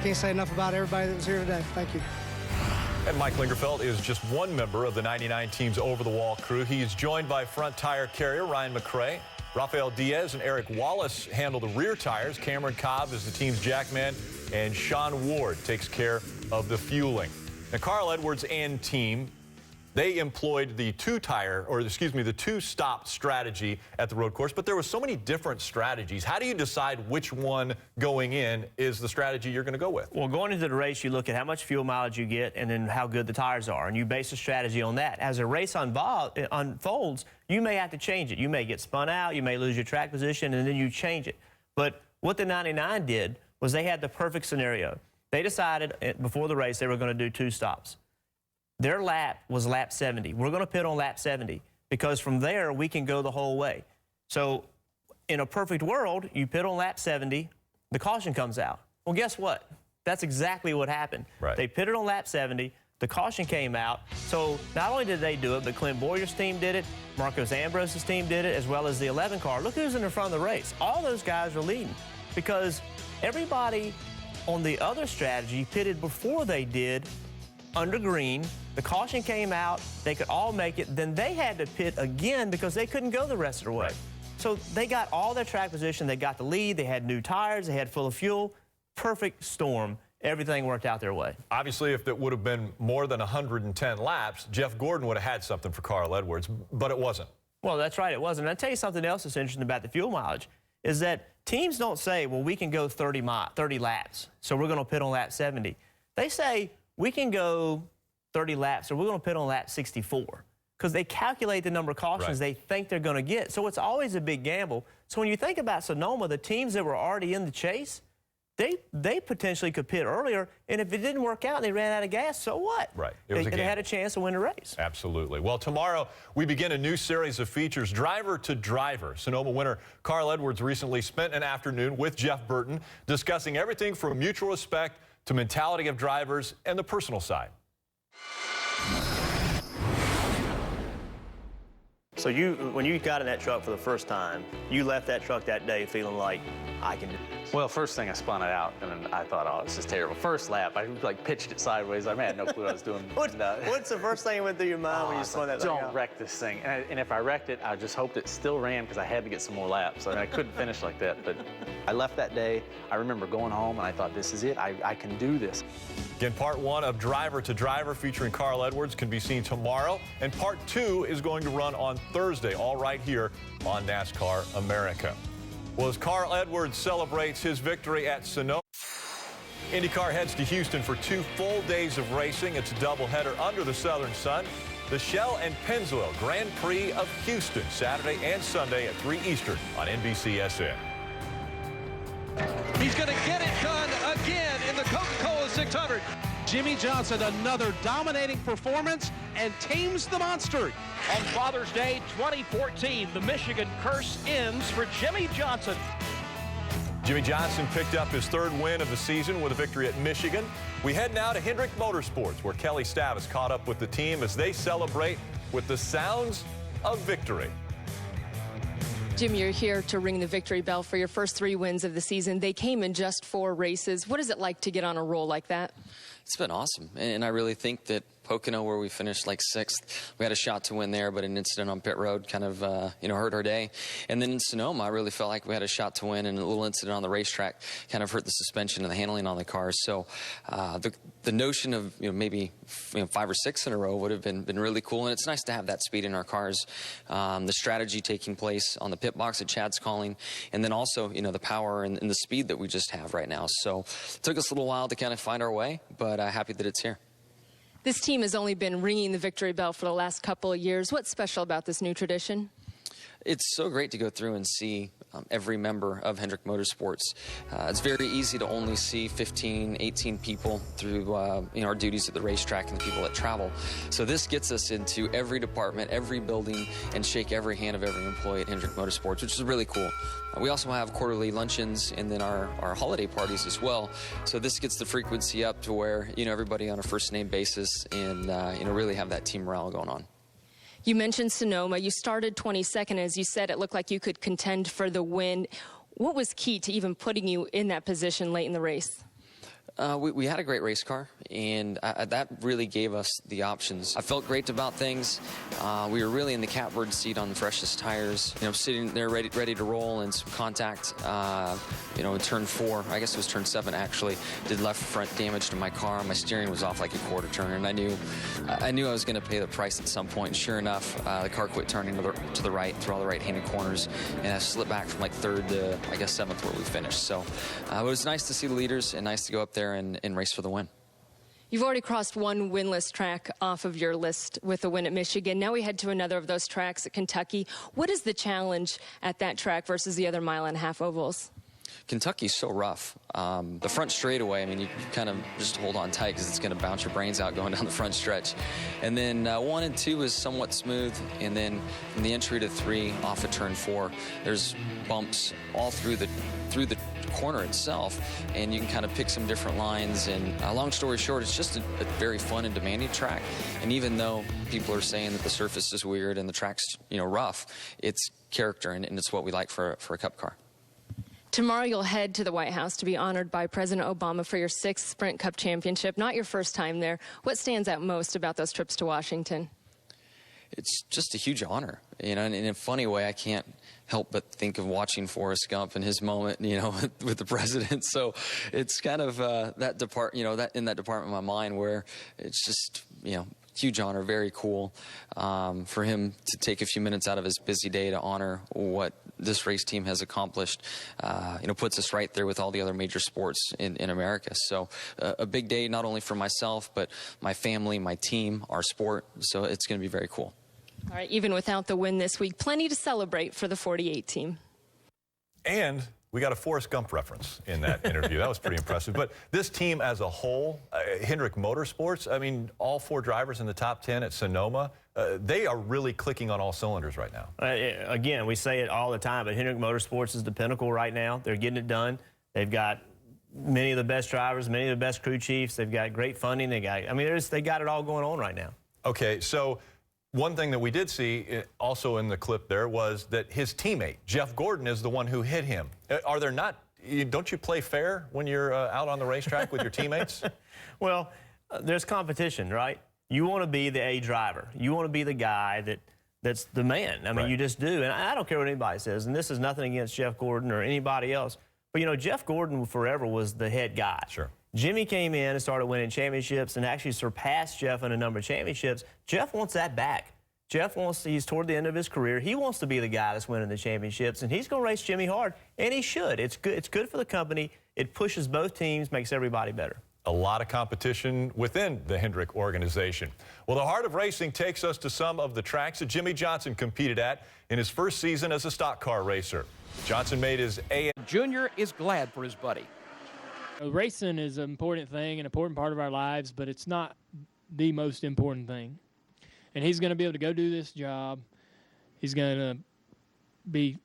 can't say enough about everybody that was here today. Thank you. And Mike Lingerfeld is just one member of the 99 team's over-the-wall crew. He's joined by front tire carrier Ryan McRae. Rafael Diaz and Eric Wallace handle the rear tires. Cameron Cobb is the team's jackman, and Sean Ward takes care of the fueling. Now, Carl Edwards and team, they employed the the 2-stop strategy at the road course, but there were so many different strategies. How do you decide which one going in is the strategy you're going to go with? Well, going into the race, you look at how much fuel mileage you get and then how good the tires are, and you base a strategy on that. As a race unfolds, you may have to change it. You may get spun out, you may lose your track position, and then you change it. But what the 99 did was they had the perfect scenario. They decided before the race they were going to do 2 stops. Their lap was lap 70. We're going to pit on lap 70 because from there we can go the whole way. So in a perfect world, you pit on lap 70, the caution comes out. Well, guess what? That's exactly what happened. Right. They pitted on lap 70, the caution came out. So not only did they do it, but Clint Boyer's team did it, Marcos Ambrose's team did it, as well as the 11 car. Look who's in the front of the race. All those guys are leading because everybody on the other strategy pitted before they did under green. The caution came out, they could all make it, then they had to pit again because they couldn't go the rest of the way. Right. So they got all their track position, they got the lead, they had new tires, they had full of fuel. Perfect storm. Everything worked out their way. Obviously, if it would have been more than 110 laps, Jeff Gordon would have had something for Carl Edwards, but it wasn't. Well, that's right, it wasn't. And I'll tell you something else that's interesting about the fuel mileage is that teams don't say, well, we can go 30 laps, so we're going to pit on lap 70. They say, we can go 30 laps, or we're going to pit on lap 64, because they calculate the number of cautions they think they're going to get. So it's always a big gamble. So when you think about Sonoma, the teams that were already in the chase, they potentially could pit earlier, and if it didn't work out and they ran out of gas, so what? Right. They had a chance to win the race. Absolutely. Well, tomorrow we begin a new series of features, Driver to Driver. Sonoma winner Carl Edwards recently spent an afternoon with Jeff Burton discussing everything from mutual respect to mentality of drivers and the personal side. So when you got in that truck for the first time, you left that truck that day feeling like, I can do this. Well, first thing I spun it out, and then I thought, oh, this is terrible. First lap, I pitched it sideways. I had no clue what I was doing. What's the first thing that went through your mind when you spun that thing out? Don't wreck this thing. And if I wrecked it, I just hoped it still ran because I had to get some more laps. I couldn't finish like that. But I left that day. I remember going home, and I thought, this is it. I can do this. Again, part 1 of Driver to Driver featuring Carl Edwards can be seen tomorrow, and part 2 is going to run on Thursday, all right here on NASCAR America. Well, as Carl Edwards celebrates his victory at Sonoma, IndyCar heads to Houston for 2 full days of racing. It's a doubleheader under the southern sun. The Shell and Pennzoil Grand Prix of Houston, Saturday and Sunday at 3 Eastern on NBCSN. He's going to get it done again in the Coca-Cola 600. Jimmy Johnson, another dominating performance, and tames the monster. On Father's Day 2014, the Michigan curse ends for Jimmy Johnson. Jimmy Johnson picked up his 3rd win of the season with a victory at Michigan. We head now to Hendrick Motorsports, where Kelly Stavis caught up with the team as they celebrate with the sounds of victory. Jim, you're here to ring the victory bell for your first 3 wins of the season. They came in just 4 races. What is it like to get on a roll like that? It's been awesome, and I really think that Pocono, where we finished like 6th. We had a shot to win there, but an incident on pit road kind of, hurt our day. And then in Sonoma, I really felt like we had a shot to win, and a little incident on the racetrack kind of hurt the suspension and the handling on the cars. So the notion of maybe 5 or 6 in a row would have been really cool, and it's nice to have that speed in our cars. The strategy taking place on the pit box that Chad's calling, and then also the power and the speed that we just have right now. So it took us a little while to kind of find our way, but happy that it's here. This team has only been ringing the victory bell for the last couple of years. What's special about this new tradition? It's so great to go through and see every member of Hendrick Motorsports. It's very easy to only see 15, 18 people through our duties at the racetrack and the people that travel. So this gets us into every department, every building, and shake every hand of every employee at Hendrick Motorsports, which is really cool. We also have quarterly luncheons and then our holiday parties as well. So this gets the frequency up to where everybody on a first name basis and really have that team morale going on. You mentioned Sonoma. You started 22nd. As you said, it looked like you could contend for the win. What was key to even putting you in that position late in the race? We had a great race car, and that really gave us the options. I felt great about things. We were really in the catbird seat on the freshest tires. Sitting there ready to roll, and some contact. In turn 4, I guess it was turn 7 actually, did left front damage to my car. My steering was off like a quarter turn, and I knew I was going to pay the price at some point. And sure enough, the car quit turning to the right through all the right-handed corners, and I slipped back from like 3rd to I guess 7th where we finished. So it was nice to see the leaders and nice to go up there and race for the win. You've already crossed one winless track off of your list with the win at Michigan. Now we head to another of those tracks at Kentucky. What is the challenge at that track versus the other 1.5-mile ovals? Kentucky's so rough. The front straightaway, you kind of just hold on tight because it's going to bounce your brains out going down the front stretch. And then 1 and 2 is somewhat smooth. And then from the entry to 3 off of turn 4, there's bumps all through the corner itself, and you can kind of pick some different lines. And long story short, it's just a very fun and demanding track. And even though people are saying that the surface is weird and the track's rough, it's character, and it's what we like for a Cup car. Tomorrow you'll head to the White House to be honored by President Obama for your 6th Sprint Cup championship. Not your first time there. What stands out most about those trips to Washington? It's just a huge honor, and in a funny way, I can't help but think of watching Forrest Gump and his moment, with the president. So it's kind of that department in my mind where it's just, huge honor, very cool for him to take a few minutes out of his busy day to honor what this race team has accomplished. Puts us right there with all the other major sports in America. So a big day not only for myself, but my family, my team, our sport. So it's going to be very cool. All right, even without the win this week, plenty to celebrate for the 48 team. And we got a Forrest Gump reference in that interview. That was pretty impressive. But this team as a whole, Hendrick Motorsports, all 4 drivers in the top 10 at Sonoma, they are really clicking on all cylinders right now. Again, we say it all the time, but Hendrick Motorsports is the pinnacle right now. They're getting it done. They've got many of the best drivers, many of the best crew chiefs. They've got great funding. They got it all going on right now. Okay, so one thing that we did see also in the clip there was that his teammate, Jeff Gordon, is the one who hit him. Don't you play fair when you're out on the racetrack with your teammates? Well, there's competition, right? You want to be the A driver. You want to be the guy that's the man. You just do. And I don't care what anybody says, and this is nothing against Jeff Gordon or anybody else. But, Jeff Gordon forever was the head guy. Sure. Jimmy came in and started winning championships and actually surpassed Jeff in a number of championships. Jeff wants that back. He's toward the end of his career. He wants to be the guy that's winning the championships, and he's going to race Jimmy hard, and he should. It's good for the company. It pushes both teams, makes everybody better. A lot of competition within the Hendrick organization. Well, the heart of racing takes us to some of the tracks that Jimmy Johnson competed at in his first season as a stock car racer. Johnson made his A. Junior is glad for his buddy. Racing is an important thing, an important part of our lives, but it's not the most important thing. And he's going to be able to go do this job. He's going to be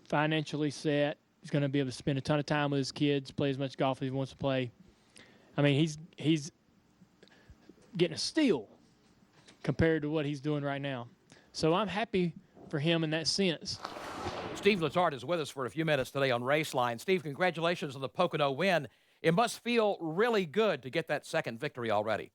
financially set. He's going to be able to spend a ton of time with his kids, play as much golf as he wants to play. He's getting a steal compared to what he's doing right now. So I'm happy for him in that sense. Steve Lazard is with us for a few minutes today on Raceline. Steve, congratulations on the Pocono win. It must feel really good to get that second victory already.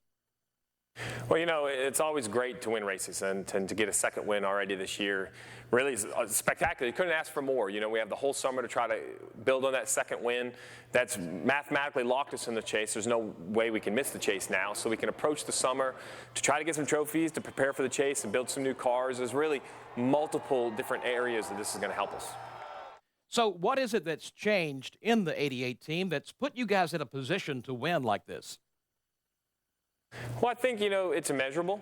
Well, you know, it's always great to win races, and to get a second win already this year really is spectacular. You couldn't ask for more. You know, we have the whole summer to try to build on that second win. That's mathematically locked us in the chase. There's no way we can miss the chase now, so we can approach the summer to try to get some trophies, to prepare for the chase and build some new cars. There's really multiple different areas that this is going to help us. So what is it that's changed in the 88 team that's put you guys in a position to win like this? Well, I think, you know, it's immeasurable.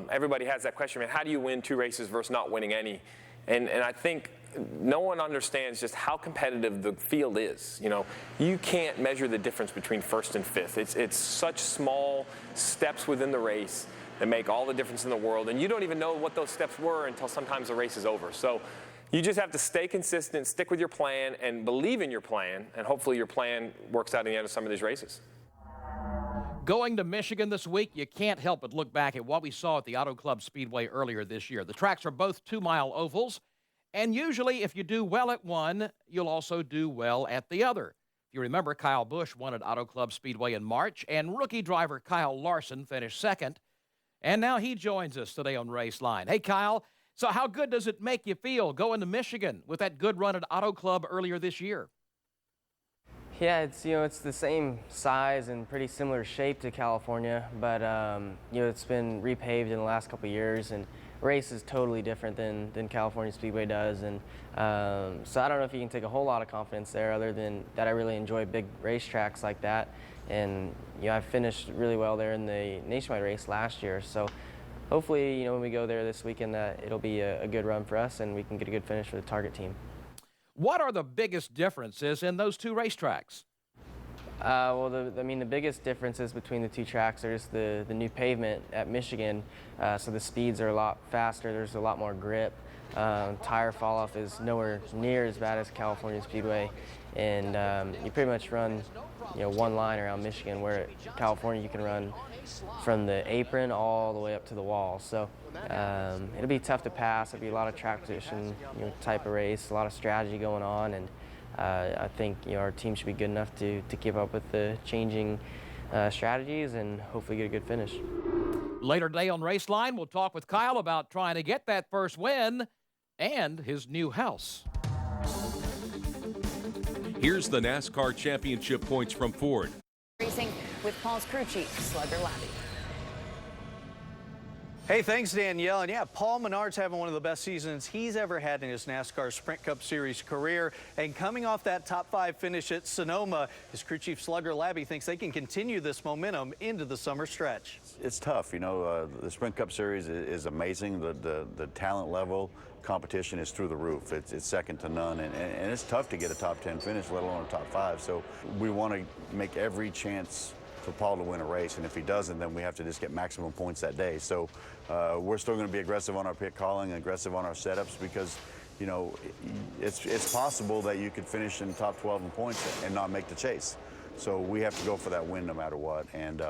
Everybody has that question, man, how do you win 2 races versus not winning any? And I think no one understands just how competitive the field is. You know, you can't measure the difference between first and fifth. It's such small steps within the race that make all the difference in the world, and you don't even know what those steps were until sometimes the race is over. So you just have to stay consistent, stick with your plan, and believe in your plan, and hopefully your plan works out at the end of some of these races. Going to Michigan this week, you can't help but look back at what we saw at the Auto Club Speedway earlier this year. The tracks are both 2-mile ovals, and usually if you do well at one, you'll also do well at the other. If you remember, Kyle Busch won at Auto Club Speedway in March, and rookie driver Kyle Larson finished second. And now he joins us today on Race Line. Hey, Kyle, so how good does it make you feel going to Michigan with that good run at Auto Club earlier this year? Yeah, it's the same size and pretty similar shape to California, but it's been repaved in the last couple of years, and race is totally different than California Speedway does, and so I don't know if you can take a whole lot of confidence there, other than that I really enjoy big racetracks like that, and I finished really well there in the nationwide race last year, so hopefully when we go there this weekend that it'll be a good run for us and we can get a good finish for the target team. What are the biggest differences in those 2 racetracks? Well, the biggest differences between the 2 tracks are just the new pavement at Michigan, so the speeds are a lot faster, there's a lot more grip. Tire fall-off is nowhere near as bad as California Speedway, and you pretty much run one line around Michigan, where at California you can run from the apron all the way up to the wall. So it'll be tough to pass. It'll be a lot of track position type of race, a lot of strategy going on, and I think our team should be good enough to keep up with the changing strategies and hopefully get a good finish. Later today on Race Line, we'll talk with Kyle about trying to get that first win and his new house. Here's the NASCAR championship points from Ford. Racing with Paul's crew chief, Slugger Labby. Hey, thanks, Danielle. And yeah, Paul Menard's having one of the best seasons he's ever had in his NASCAR Sprint Cup Series career. And coming off that top 5 finish at Sonoma, his crew chief Slugger Labby thinks they can continue this momentum into the summer stretch. It's tough, the Sprint Cup Series is amazing. The talent level, competition is through the roof. It's second to none, and it's tough to get a top 10 finish, let alone a top 5. So we want to make every chance for Paul to win a race, and if he doesn't, then we have to just get maximum points that day. So we're still going to be aggressive on our pit calling, aggressive on our setups, because it's possible that you could finish in the top 12 in points and not make the chase. So we have to go for that win no matter what. And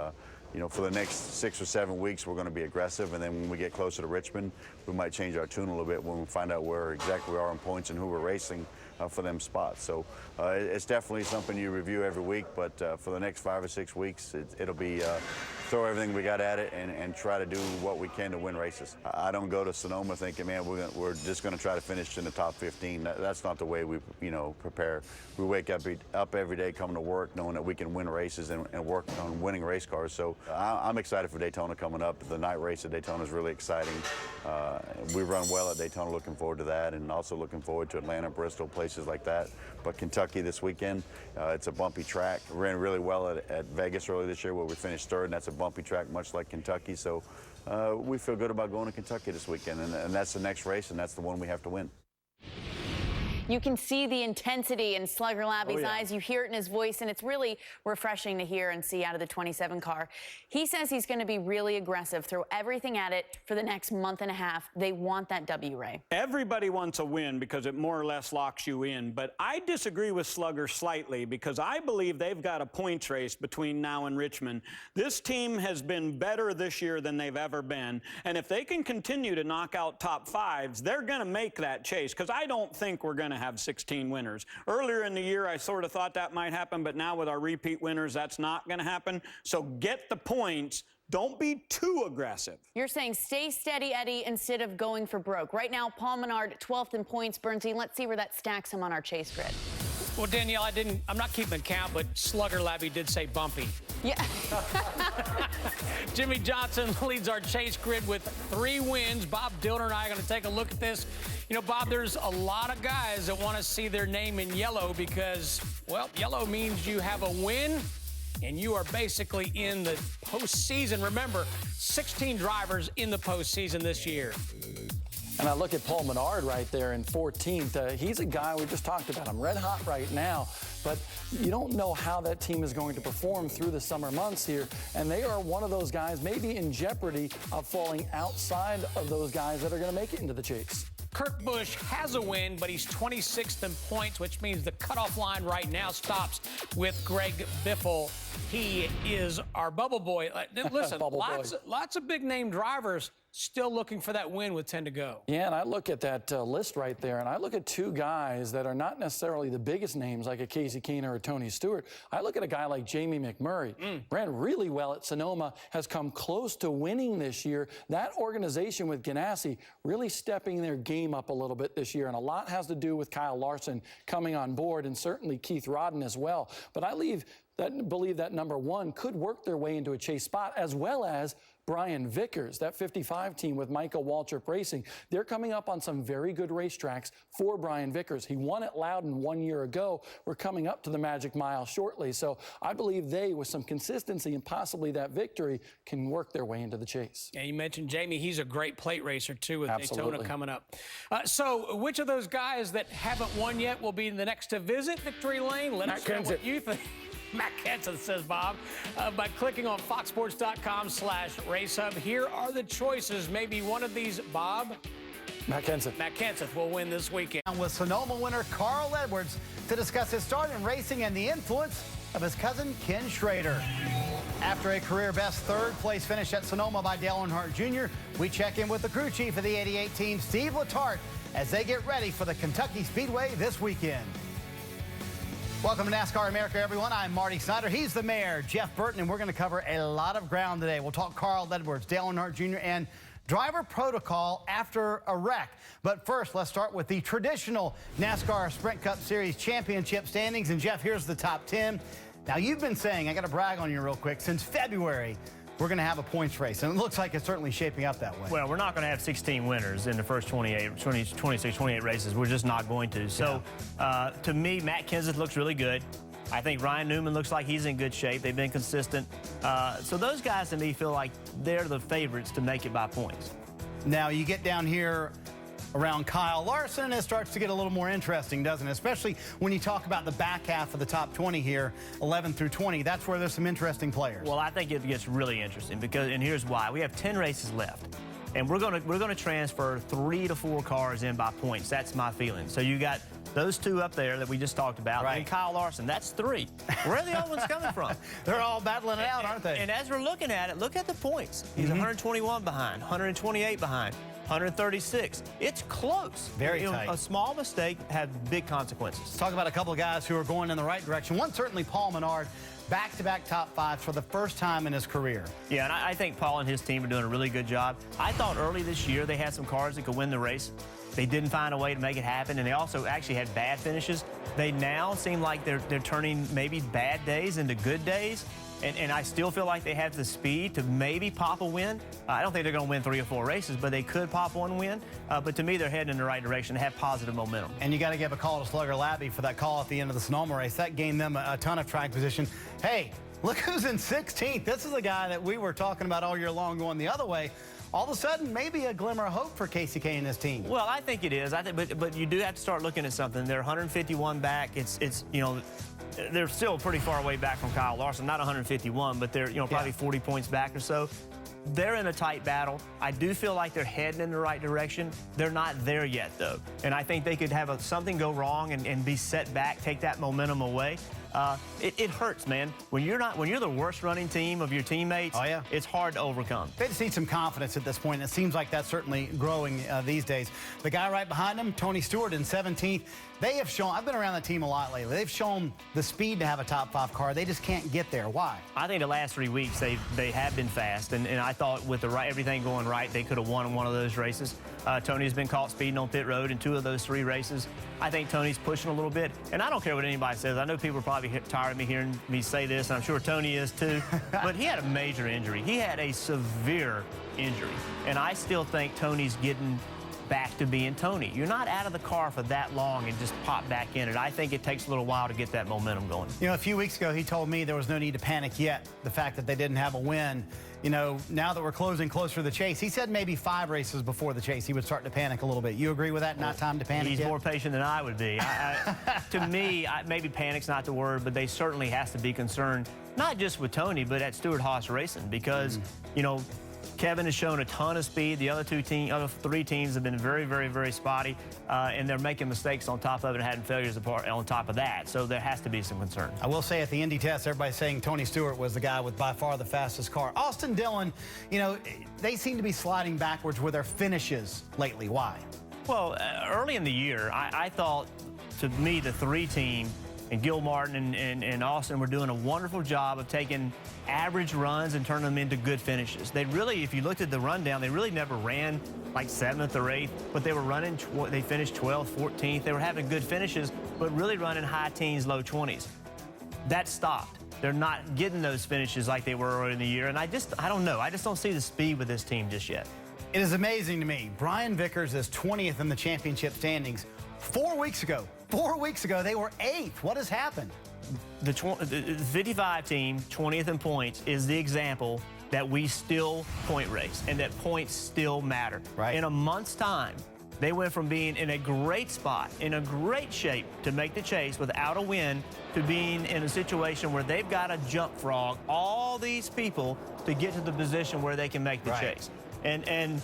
for the next 6 or 7 weeks, we're going to be aggressive, and then when we get closer to Richmond, we might change our tune a little bit when we find out where exactly we are in points and who we're racing for them spots. So it's definitely something you review every week, but for the next 5 or 6 weeks, it'll be throw everything we got at it and try to do what we can to win races. I don't go to Sonoma thinking, man, we're just going to try to finish in the top 15. That's not the way we prepare. We wake up every day coming to work knowing that we can win races and work on winning race cars. So I'm excited for Daytona coming up. The night race at Daytona is really exciting. We run well at Daytona, looking forward to that, and also looking forward to Atlanta, Bristol, places like that. But Kentucky this weekend, it's a bumpy track. We ran really well at Vegas earlier this year where we finished third, and that's a bumpy track much like Kentucky. So we feel good about going to Kentucky this weekend, and that's the next race, and that's the one we have to win. You can see the intensity in Slugger Labby's eyes. You hear it in his voice, and it's really refreshing to hear and see out of the 27 car. He says he's going to be really aggressive, throw everything at it for the next month and a half. They want that W, Ray. Everybody wants a win because it more or less locks you in, but I disagree with Slugger slightly because I believe they've got a points race between now and Richmond. This team has been better this year than they've ever been, and if they can continue to knock out top 5s, they're going to make that chase, because I don't think we're going to have 16 winners. Earlier in the year, I sort of thought that might happen, but now with our repeat winners, that's not going to happen. So get the points. Don't be too aggressive. You're saying stay steady, Eddie, instead of going for broke. Right now, Paul Menard 12th in points. Bernstein, let's see where that stacks him on our chase grid. Well, Danielle, I'm not keeping count, but Slugger Labby did say bumpy. Yeah. Jimmy Johnson leads our chase grid with 3 wins. Bob Dillner and I are going to take a look at this. You know, Bob, there's a lot of guys that want to see their name in yellow because, well, yellow means you have a win and you are basically in the postseason. Remember, 16 drivers in the postseason this year. And I look at Paul Menard right there in 14th. He's a guy, we just talked about him, red hot right now, but you don't know how that team is going to perform through the summer months here. And they are one of those guys maybe in jeopardy of falling outside of those guys that are going to make it into the chase. Kurt Busch has a win, but he's 26th in points, which means the cutoff line right now stops with Greg Biffle. He is our bubble boy. Listen, lots of big-name drivers still looking for that win with 10 to go. Yeah, and I look at that list right there, and I look at 2 guys that are not necessarily the biggest names like a Casey Keener or Tony Stewart. I look at a guy like Jamie McMurray. Ran really well at Sonoma, has come close to winning this year. That organization with Ganassi really stepping their game up a little bit this year, and a lot has to do with Kyle Larson coming on board, and certainly Keith Rodden as well. But I believe that number 1 could work their way into a chase spot, as well as Brian Vickers, that 55 team with Michael Waltrip Racing. They're coming up on some very good racetracks for Brian Vickers. He won at Loudon 1 year ago. We're coming up to the Magic Mile shortly. So I believe they, with some consistency and possibly that victory, can work their way into the chase. Yeah, you mentioned Jamie. He's a great plate racer, too, with Daytona coming up. So which of those guys that haven't won yet will be the next to visit Victory Lane? Let us know what you think. Matt Kenseth, says Bob, by clicking on foxsports.com/racehub. Here are the choices. Maybe one of these, Bob. Matt Kenseth. Matt Kenseth will win this weekend. With Sonoma winner Carl Edwards to discuss his start in racing and the influence of his cousin Ken Schrader. After a career-best 3rd-place finish at Sonoma by Dale Earnhardt Jr., we check in with the crew chief of the 88 team, Steve Letarte, as they get ready for the Kentucky Speedway this weekend. Welcome to NASCAR America, everyone. I'm Marty Snyder. He's the mayor, Jeff Burton, and we're going to cover a lot of ground today. We'll talk Carl Edwards, Dale Earnhardt Jr., and driver protocol after a wreck. But first, let's start with the traditional NASCAR Sprint Cup Series championship standings. And, Jeff, here's the top 10. Now, you've been saying, I got to brag on you real quick, since February, we're going to have a points race, and it looks like it's certainly shaping up that way. Well, we're not going to have 16 winners in the first 26, 28 races. We're just not going to. So, to me, Matt Kenseth looks really good. I think Ryan Newman looks like he's in good shape. They've been consistent. So those guys, to me, feel like they're the favorites to make it by points. Now, you get down here around Kyle Larson, and it starts to get a little more interesting, doesn't it? Especially when you talk about the back half of the top 20 here, 11 through 20. That's where there's some interesting players. Well, I think it gets really interesting and here's why. We have 10 races left, and we're going to transfer 3 to 4 cars in by points. That's my feeling. So you got those 2 up there that we just talked about, and Kyle Larson. That's 3. Where are the other ones coming from? They're all battling it out, aren't they? And as we're looking at it, look at the points. He's 121 behind, 128 behind. 136. It's close. Very tight. A small mistake had big consequences. Let's talk about a couple of guys who are going in the right direction. One, certainly Paul Menard, back-to-back top 5s for the first time in his career. Yeah, and I think Paul and his team are doing a really good job. I thought early this year they had some cars that could win the race. They didn't find a way to make it happen, and they also actually had bad finishes. They now seem like they're turning maybe bad days into good days. And I still feel like they have the speed to maybe pop a win. I don't think they're going to win 3 or 4 races, but they could pop one win. But to me, they're heading in the right direction, have positive momentum. And you got to give a call to Slugger Labby for that call at the end of the Sonoma race. That gained them a ton of track position. Hey, look who's in 16th. This is a guy that we were talking about all year long going the other way. All of a sudden, maybe a glimmer of hope for Casey K and his team. Well, I think it is. But you do have to start looking at something. They're 151 back. It's you know, they're still pretty far away back from Kyle Larson. Not 151, but they're probably 40 points back or so. They're in a tight battle. I do feel like they're heading in the right direction. They're not there yet, though. And I think they could have something go wrong and be set back, take that momentum away. It hurts, man. When you're the worst running team of your teammates, it's hard to overcome. They just need some confidence at this point, and it seems like that's certainly growing these days. The guy right behind him, Tony Stewart, in 17th. They have shown, I've been around the team a lot lately, they've shown the speed to have a top 5 car. They just can't get there. Why? I think the last 3 weeks they have been fast, and I thought with everything going right, they could have won one of those races. Tony's been caught speeding on pit road in 2 of those 3 races. I think Tony's pushing a little bit, and I don't care what anybody says. I know people are probably tired of me hearing me say this, and I'm sure Tony is too, but he had a major injury. He had a severe injury, and I still think Tony's getting back to being Tony. You're not out of the car for that long and just pop back in it. I think it takes a little while to get that momentum going. You know, a few weeks ago, he told me there was no need to panic yet. The fact that they didn't have a win. You know, now that we're closing closer to the chase, he said maybe 5 races before the chase, he would start to panic a little bit. You agree with that? Not time to panic He's yet? more patient than I would be. To me, maybe panic's not the word, but they certainly has to be concerned, not just with Tony, but at Stewart-Haas Racing, because, you know, Kevin has shown a ton of speed. The other 3 teams have been very, very, very spotty, and they're making mistakes on top of it and having failures on top of that. So there has to be some concern. I will say at the Indy test, everybody's saying Tony Stewart was the guy with by far the fastest car. Austin Dillon, you know, they seem to be sliding backwards with their finishes lately. Why? Well, early in the year, I thought, to me, the 3 team, and Gil Martin and Austin were doing a wonderful job of taking average runs and turning them into good finishes. They really, if you looked at the rundown, they really never ran like 7th or 8th, but they were running, they finished 12th, 14th. They were having good finishes, but really running high teens, low 20s. That stopped. They're not getting those finishes like they were early in the year, and I don't know. I just don't see the speed with this team just yet. It is amazing to me. Brian Vickers is 20th in the championship standings. 4 weeks ago, they were 8th. What has happened? The 55 team, 20th in points, is the example that we still point race and that points still matter. Right. In a month's time, they went from being in a great spot, in a great shape to make the chase without a win, to being in a situation where they've got to jump frog all these people to get to the position where they can make the chase. And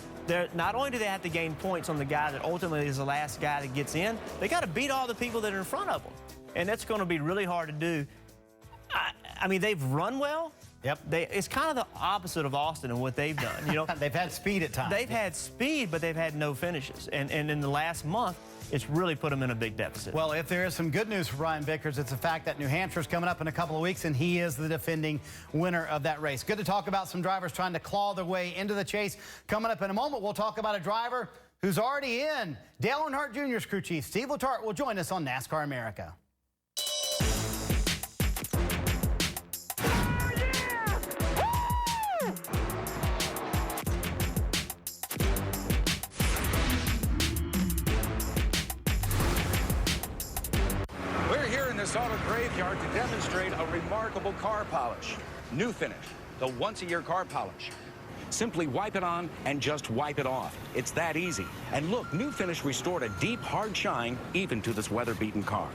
not only do they have to gain points on the guy that ultimately is the last guy that gets in, they got to beat all the people that are in front of them. And that's going to be really hard to do. I mean, they've run well. Yep. It's kind of the opposite of Austin and what they've done. You know, they've had speed at times. They've had speed, but they've had no finishes. And in the last month, it's really put them in a big deficit. Well, if there is some good news for Brian Vickers, it's the fact that New Hampshire's coming up in a couple of weeks, and he is the defending winner of that race. Good to talk about some drivers trying to claw their way into the chase. Coming up in a moment, we'll talk about a driver who's already in. Dale Earnhardt Jr.'s crew chief, Steve Letarte, will join us on NASCAR America. This auto graveyard to demonstrate a remarkable car polish. New Finish, the once-a-year car polish. Simply wipe it on and just wipe it off. It's that easy. And look, New Finish restored a deep, hard shine even to this weather-beaten car.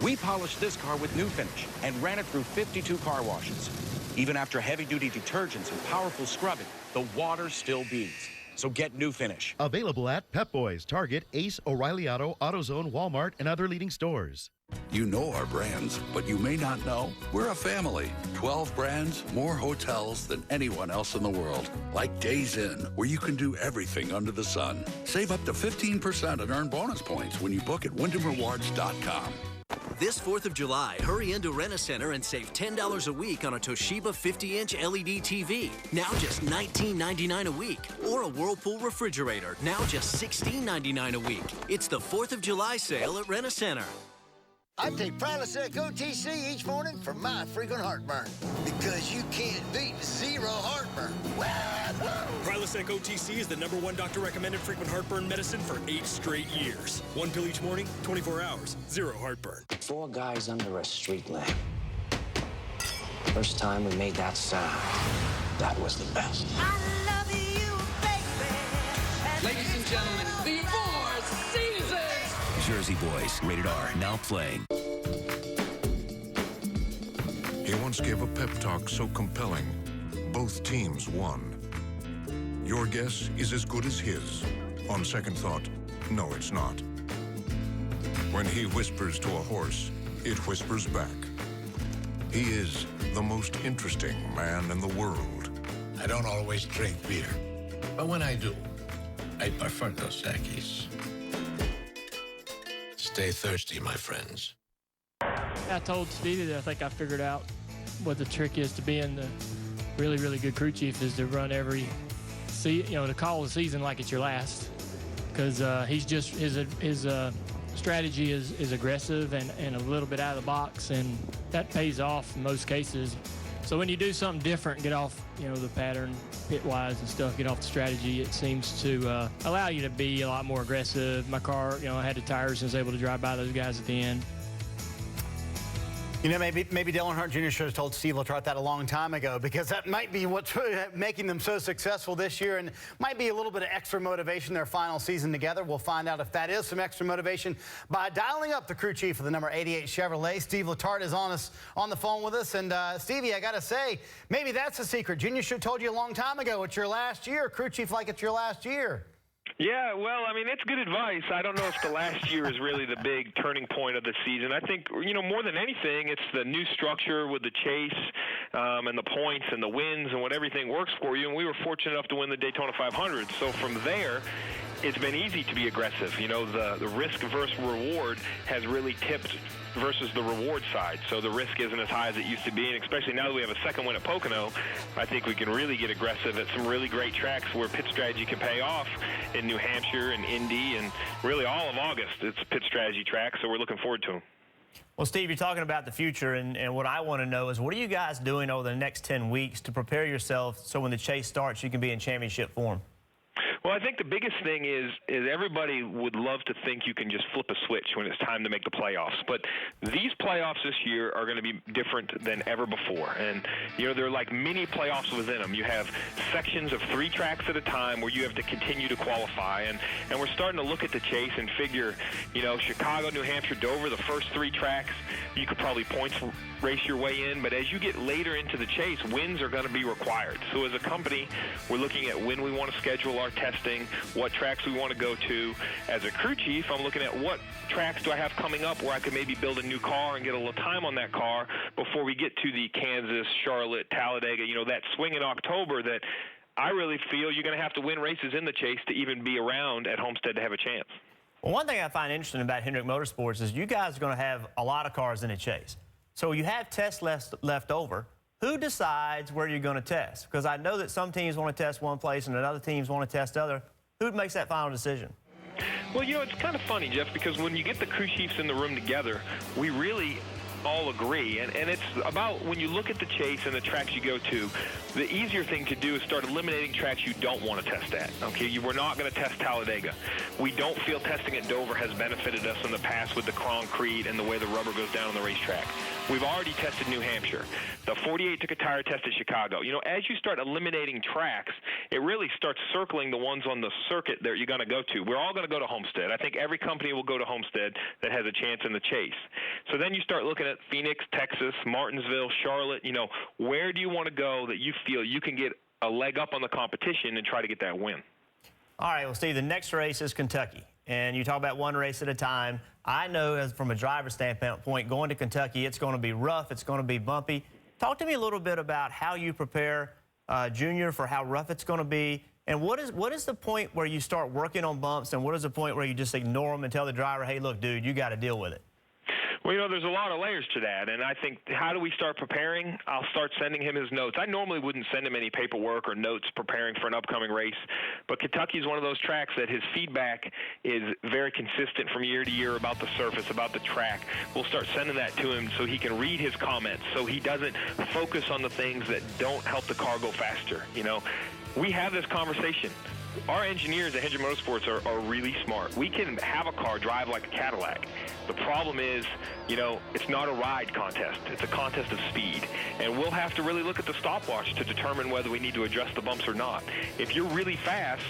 We polished this car with New Finish and ran it through 52 car washes. Even after heavy-duty detergents and powerful scrubbing, the water still beads. So get New Finish. Available at Pep Boys, Target, Ace, O'Reilly Auto, AutoZone, Walmart, and other leading stores. You know our brands, but you may not know we're a family. 12 brands, more hotels than anyone else in the world. Like Days Inn, where you can do everything under the sun. Save up to 15% and earn bonus points when you book at WyndhamRewards.com. This 4th of July, hurry into Rent-A-Center and save $10 a week on a Toshiba 50-inch LED TV. Now just $19.99 a week. Or a Whirlpool refrigerator. Now just $16.99 a week. It's the 4th of July sale at Rent-A-Center. I take Prilosec OTC each morning for my frequent heartburn. Because you can't beat zero heartburn. Prilosec OTC is the #1 doctor-recommended frequent heartburn medicine for 8 straight years. 1 pill each morning, 24 hours, zero heartburn. 4 guys under a street lamp. First time we made that sound, that was the best. I love you, baby. Ladies and gentlemen, the 4 Seasons. Jersey Boys, rated R, now playing. He once gave a pep talk so compelling, both teams won. Your guess is as good as his. On second thought, no, it's not. When he whispers to a horse, it whispers back. He is the most interesting man in the world. I don't always drink beer, but when I do, I prefer Dos Equis. Stay thirsty, my friends. I told Stevie that I think I figured out what the trick is to being the really, really good crew chief is to run every, to call the season like it's your last, because he's just his strategy is aggressive and a little bit out of the box, and that pays off in most cases. So when you do something different, get off the pattern pit-wise and stuff, get off the strategy, it seems to allow you to be a lot more aggressive. My car, I had the tires and was able to drive by those guys at the end. Maybe Dale Earnhardt Jr. should have told Steve Letarte that a long time ago, because that might be what's making them so successful this year, and might be a little bit of extra motivation their final season together. We'll find out if that is some extra motivation by dialing up the crew chief of the number 88 Chevrolet. Steve Letarte is on the phone with us, and Stevie, I got to say, maybe that's the secret. Junior should have told you a long time ago, it's your last year. Crew chief like it's your last year. Yeah, well, I mean, it's good advice. I don't know if the last year is really the big turning point of the season. I think, more than anything, it's the new structure with the chase and the points and the wins and what everything works for you. And we were fortunate enough to win the Daytona 500. So from there, it's been easy to be aggressive. The risk versus reward has really tipped versus the reward side. So the risk isn't as high as it used to be, and especially now that we have a second win at Pocono, I think we can really get aggressive at some really great tracks where pit strategy can pay off in New Hampshire and Indy, and really all of August. It's pit strategy tracks, so we're looking forward to them. Well, Steve, you're talking about the future, and what I want to know is what are you guys doing over the next 10 weeks to prepare yourself so when the chase starts you can be in championship form? Well, I think the biggest thing is everybody would love to think you can just flip a switch when it's time to make the playoffs. But these playoffs this year are going to be different than ever before. And, they're like mini playoffs within them. You have sections of 3 tracks at a time where you have to continue to qualify. And we're starting to look at the chase and figure, Chicago, New Hampshire, Dover, the first 3 tracks, you could probably points race your way in. But as you get later into the chase, wins are going to be required. So as a company, we're looking at when we want to schedule our testing, what tracks we want to go to. As a crew chief, I'm looking at what tracks do I have coming up where I could maybe build a new car and get a little time on that car before we get to the Kansas, Charlotte, Talladega, that swing in October that I really feel you're going to have to win races in the chase to even be around at Homestead to have a chance. Well, one thing I find interesting about Hendrick Motorsports is you guys are going to have a lot of cars in the chase. So you have tests left over. Who decides where you're going to test? Because I know that some teams want to test one place and other teams want to test other. Who makes that final decision? Well, it's kind of funny, Jeff, because when you get the crew chiefs in the room together, we really all agree. And it's about when you look at the chase and the tracks you go to, the easier thing to do is start eliminating tracks you don't want to test at. Okay, we're not going to test Talladega. We don't feel testing at Dover has benefited us in the past with the concrete and the way the rubber goes down on the racetrack. We've already tested New Hampshire. The 48 took a tire test at Chicago. As you start eliminating tracks, it really starts circling the ones on the circuit that you're going to go to. We're all going to go to Homestead. I think every company will go to Homestead that has a chance in the chase. So then you start looking at Phoenix, Texas, Martinsville, Charlotte. Where do you want to go that you feel you can get a leg up on the competition and try to get that win? All right, well, Steve, the next race is Kentucky. And you talk about one race at a time. I know from a driver's standpoint, going to Kentucky, it's going to be rough, it's going to be bumpy. Talk to me a little bit about how you prepare Junior for how rough it's going to be. And what is the point where you start working on bumps, and what is the point where you just ignore them and tell the driver, hey, look, dude, you got to deal with it? Well, there's a lot of layers to that, and I think how do we start preparing? I'll start sending him his notes. I normally wouldn't send him any paperwork or notes preparing for an upcoming race, but Kentucky is one of those tracks that his feedback is very consistent from year to year about the surface, about the track. We'll start sending that to him so he can read his comments, so he doesn't focus on the things that don't help the car go faster. We have this conversation. Our engineers at Hendrick Motorsports are really smart. We can have a car drive like a Cadillac. The problem is, it's not a ride contest. It's a contest of speed. And we'll have to really look at the stopwatch to determine whether we need to address the bumps or not. If you're really fast,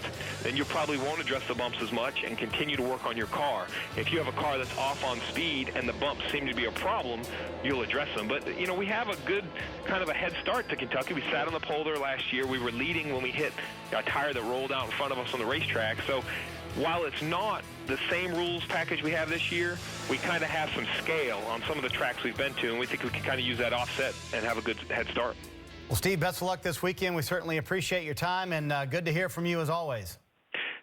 then you probably won't address the bumps as much and continue to work on your car. If you have a car that's off on speed and the bumps seem to be a problem, you'll address them. But, we have a good kind of a head start to Kentucky. We sat on the pole there last year. We were leading when we hit a tire that rolled out in front of us on the racetrack. So while it's not the same rules package we have this year, we kind of have some scale on some of the tracks we've been to, and we think we can kind of use that offset and have a good head start. Well, Steve, best of luck this weekend. We certainly appreciate your time, and good to hear from you as always.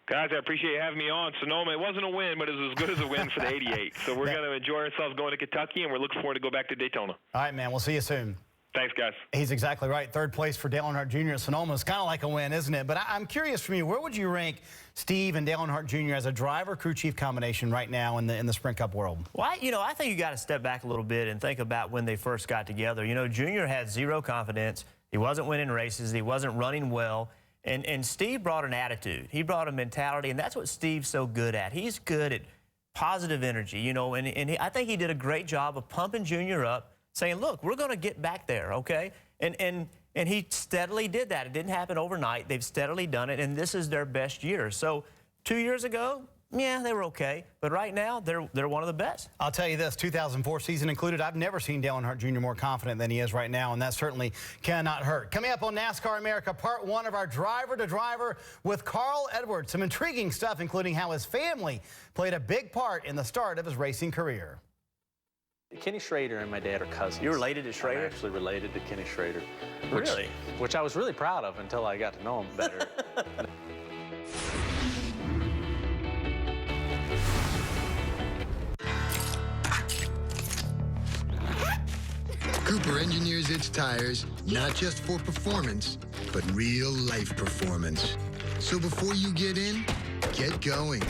Guys, I appreciate you having me on. Sonoma, it wasn't a win, but it was as good as a win for the 88. So we're going to enjoy ourselves going to Kentucky, and we're looking forward to go back to Daytona. All right, man. We'll see you soon. Thanks, guys. He's exactly right. Third place for Dale Earnhardt Jr. at Sonoma is kind of like a win, isn't it? But I'm curious from you, where would you rank Steve and Dale Earnhardt Jr. as a driver-crew chief combination right now in the Sprint Cup world? Well, I think you got to step back a little bit and think about when they first got together. You know, Junior had zero confidence. He wasn't winning races. He wasn't running well. And Steve brought an attitude. He brought a mentality, and that's what Steve's so good at. He's good at positive energy, you know, and I think he did a great job of pumping Junior up, saying, look, we're going to get back there, okay? And he steadily did that. It didn't happen overnight. They've steadily done it, and this is their best year. So 2 years ago, yeah, they were okay. But right now, they're one of the best. I'll tell you this, 2004 season included, I've never seen Dale Earnhardt Jr. more confident than he is right now, and that certainly cannot hurt. Coming up on NASCAR America, part one of our driver-to-driver with Carl Edwards. Some intriguing stuff, including how his family played a big part in the start of his racing career. Kenny Schrader and my dad are cousins. You're related to Schrader? I'm actually related to Kenny Schrader. Really? Which I was really proud of until I got to know him better. Cooper engineers its tires, not just for performance, but real-life performance. So before you get in, get going.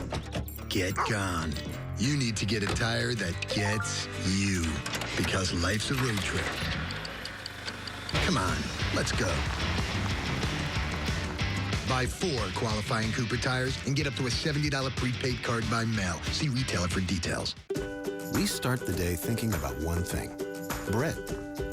Get gone. You need to get a tire that gets you, because life's a road trip. Come on, let's go. Buy 4 qualifying Cooper tires and get up to a $70 prepaid card by mail. See retailer for details. We start the day thinking about one thing, bread.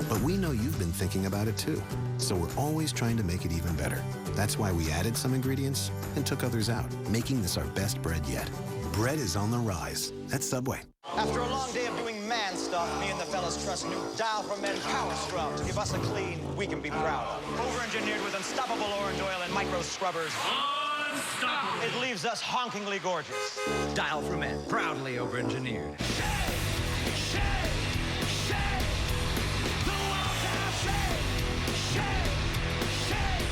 But we know you've been thinking about it too. So we're always trying to make it even better. That's why we added some ingredients and took others out, making this our best bread yet. Bread is on the rise at Subway. After a long day of doing man stuff, me and the fellas trust new Dial from Men Power Scrub to give us a clean we can be proud of. Over-engineered with unstoppable orange oil and micro scrubbers. Unstoppable! It leaves us honkingly gorgeous. Dial from Men, proudly over-engineered.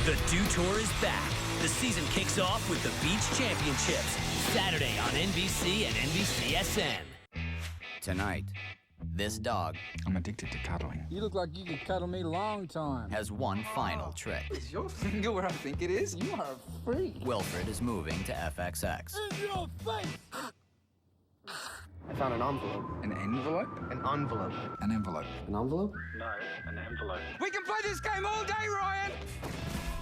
The Dew Tour is back. The season kicks off with the Beach Championships, Saturday on NBC and NBCSN. Tonight, this dog, I'm addicted to cuddling. You look like you could cuddle me a long time. Has one final trick. Is your finger where I think it is? You are a freak. Wilfred is moving to FXX. In your face! I found an envelope. An envelope? An envelope. An envelope. An envelope? No, an envelope. We can play this game all day, Ryan!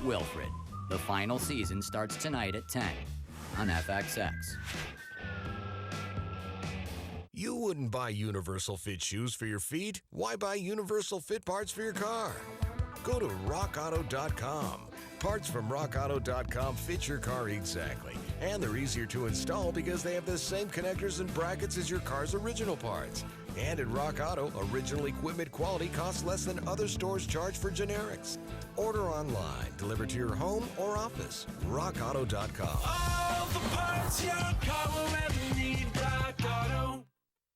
Wilfred. The final season starts tonight at 10 on FXX. You wouldn't buy universal fit shoes for your feet. Why buy universal fit parts for your car? Go to rockauto.com. Parts from rockauto.com fit your car exactly. And they're easier to install because they have the same connectors and brackets as your car's original parts. And at Rock Auto, original equipment quality costs less than other stores charge for generics. Order online, delivered to your home or office. rockauto.com. All the parts your car will ever need, Rock Auto.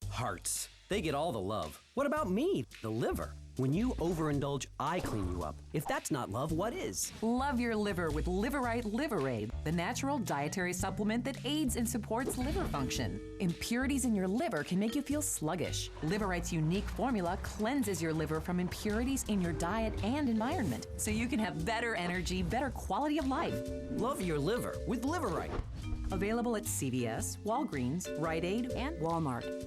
Hearts. They get all the love. What about me, the liver? When you overindulge, I clean you up. If that's not love, what is? Love your liver with Liverite Liverade, the natural dietary supplement that aids and supports liver function. Impurities in your liver can make you feel sluggish. Liverite's unique formula cleanses your liver from impurities in your diet and environment, so you can have better energy, better quality of life. Love your liver with Liverite. Available at CVS, Walgreens, Rite Aid, and Walmart.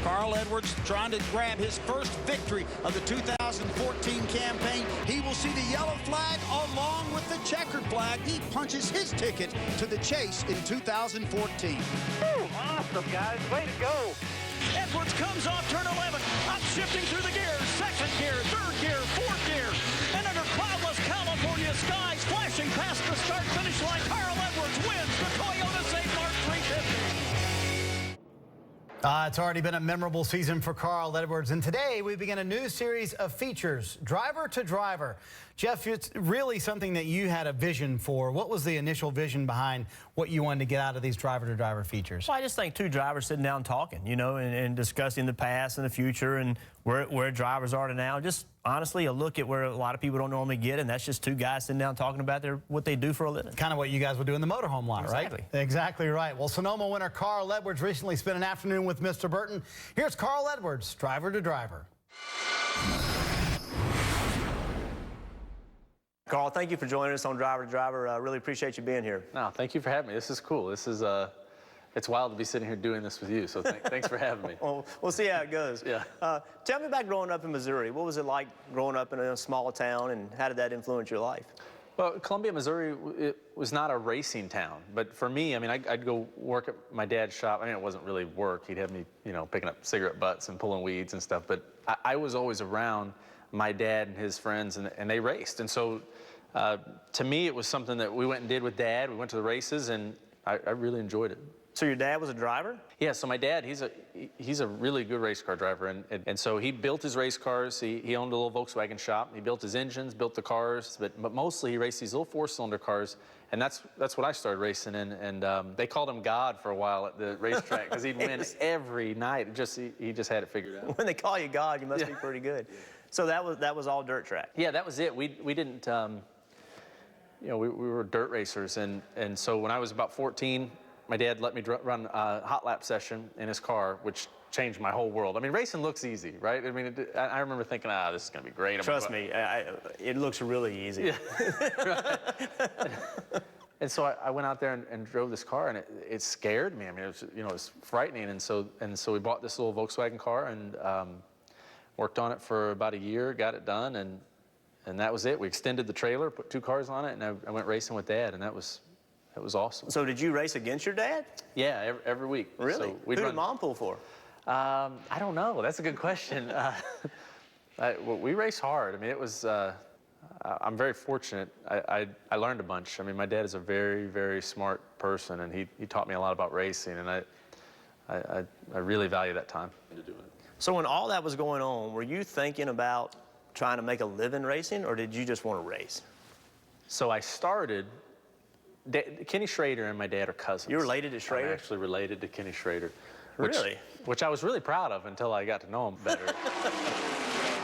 Carl Edwards trying to grab his first victory of the 2014 campaign. He will see the yellow flag along with the checkered flag. He punches his ticket to the chase in 2014. Awesome, guys. Way to go. Edwards comes off turn 11, upshifting through the gears. Second gear, third gear, fourth gear. And under cloudless California skies, flashing past the start-finish line, Carl Edwards wins the Toyota St. Mark 350. It's already been a memorable season for Carl Edwards, and today we begin a new series of features, Driver to Driver. Jeff, it's really something that you had a vision for. What was the initial vision behind what you wanted to get out of these driver-to-driver features? Well, I just think two drivers sitting down talking, you know, and discussing the past and the future and where drivers are to now. Just honestly a look at where a lot of people don't normally get, and that's just two guys sitting down talking about what they do for a living. Kind of what you guys would do in the motorhome lot, exactly. Right? Exactly right. Well, Sonoma winner Carl Edwards recently spent an afternoon with Mr. Burton. Here's Carl Edwards, driver to driver. Carl, thank you for joining us on Driver to Driver. I really appreciate you being here. No, thank you for having me. This is cool. This is, it's wild to be sitting here doing this with you, so thanks for having me. Well, we'll see how it goes. Yeah. Tell me about growing up in Missouri. What was it like growing up in a small town, and how did that influence your life? Well, Columbia, Missouri, it was not a racing town. But for me, I mean, I'd go work at my dad's shop. I mean, it wasn't really work. He'd have me, you know, picking up cigarette butts and pulling weeds and stuff. But I was always around my dad and his friends, and they raced. And so to me, it was something that we went and did with Dad. We went to the races, and I really enjoyed it. So your dad was a driver? Yeah, so my dad, he's a really good race car driver, and so he built his race cars. He owned a little Volkswagen shop. He built his engines, built the cars, but mostly he raced these little four-cylinder cars, and that's what I started racing in. And they called him God for a while at the racetrack because he'd win every night. He just had it figured out. When they call you God, you must be pretty good. So that was all dirt track. Yeah, that was it. We didn't. You know, we were dirt racers, and so when I was about 14. My dad let me run a hot lap session in his car, which changed my whole world. I mean, racing looks easy, right? I mean, I remember thinking, this is going to be great. Trust me, it looks really easy. Yeah. And so I went out there and drove this car, and it scared me. I mean, it was, you know, it was frightening. And so we bought this little Volkswagen car and worked on it for about a year, got it done, and that was it. We extended the trailer, put 2 cars on it, and I went racing with Dad, and that was awesome. So did you race against your dad? Yeah, every week. Really? So who did Mom pull for? I don't know. That's a good question. We race hard. I mean, it was. I'm very fortunate. I learned a bunch. I mean, my dad is a very, very smart person, and he taught me a lot about racing, and I really value that time to do it. So when all that was going on, were you thinking about trying to make a living racing, or did you just want to race? So I started. Kenny Schrader and my dad are cousins. You're related to Schrader? I'm actually related to Kenny Schrader. Really? Which I was really proud of until I got to know him better.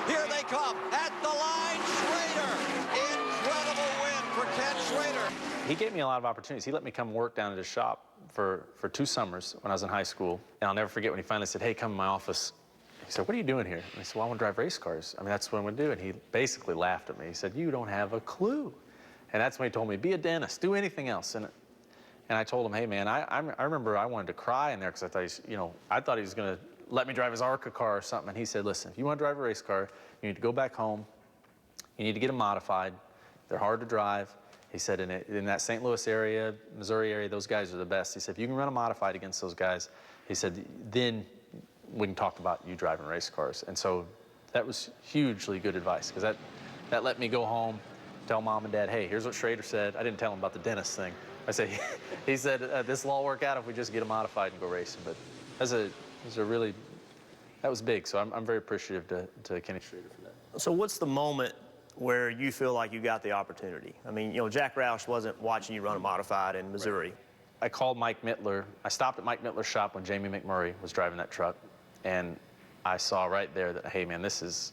Here they come at the line, Schrader. Incredible win for Ken Schrader. He gave me a lot of opportunities. He let me come work down at his shop for 2 summers when I was in high school. And I'll never forget when he finally said, hey, come in my office. He said, what are you doing here? And I said, well, I want to drive race cars. I mean, that's what I'm going to do. And he basically laughed at me. He said, you don't have a clue. And that's when he told me, be a dentist, do anything else. And I told him, hey, man, I remember I wanted to cry in there because I thought I thought he was going to let me drive his ARCA car or something. And he said, listen, if you want to drive a race car, you need to go back home. You need to get them modified. They're hard to drive. He said, in that St. Louis area, Missouri area, those guys are the best. He said, if you can run a modified against those guys, he said, then we can talk about you driving race cars. And so that was hugely good advice because that let me go home, tell Mom and Dad, hey, here's what Schrader said. I didn't tell him about the dentist thing. I said, he said, this will all work out if we just get them modified and go racing. But that was big. So I'm very appreciative to Kenny Schrader for that. So what's the moment where you feel like you got the opportunity? I mean, you know, Jack Roush wasn't watching you run a modified in Missouri. Right. I called Mike Mittler. I stopped at Mike Mittler's shop when Jamie McMurray was driving that truck. And I saw right there that, hey, man, this is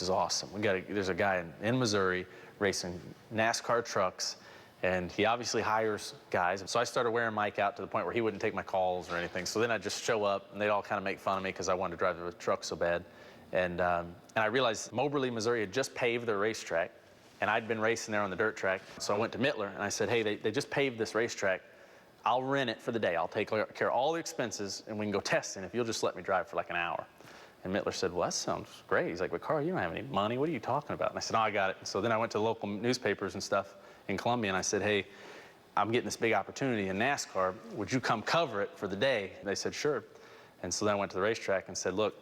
awesome. There's a guy in Missouri racing NASCAR trucks, and he obviously hires guys. So I started wearing Mike out to the point where he wouldn't take my calls or anything. So then I'd just show up, and they'd all kind of make fun of me because I wanted to drive the truck so bad. And I realized Moberly, Missouri had just paved their racetrack, and I'd been racing there on the dirt track. So I went to Mittler, and I said, hey, they just paved this racetrack. I'll rent it for the day. I'll take care of all the expenses, and we can go testing if you'll just let me drive for like an hour. And Mittler said, well, that sounds great. He's like, but Carl, you don't have any money. What are you talking about? And I said, no, I got it. So then I went to local newspapers and stuff in Columbia, and I said, hey, I'm getting this big opportunity in NASCAR. Would you come cover it for the day? And they said, sure. And so then I went to the racetrack and said, look,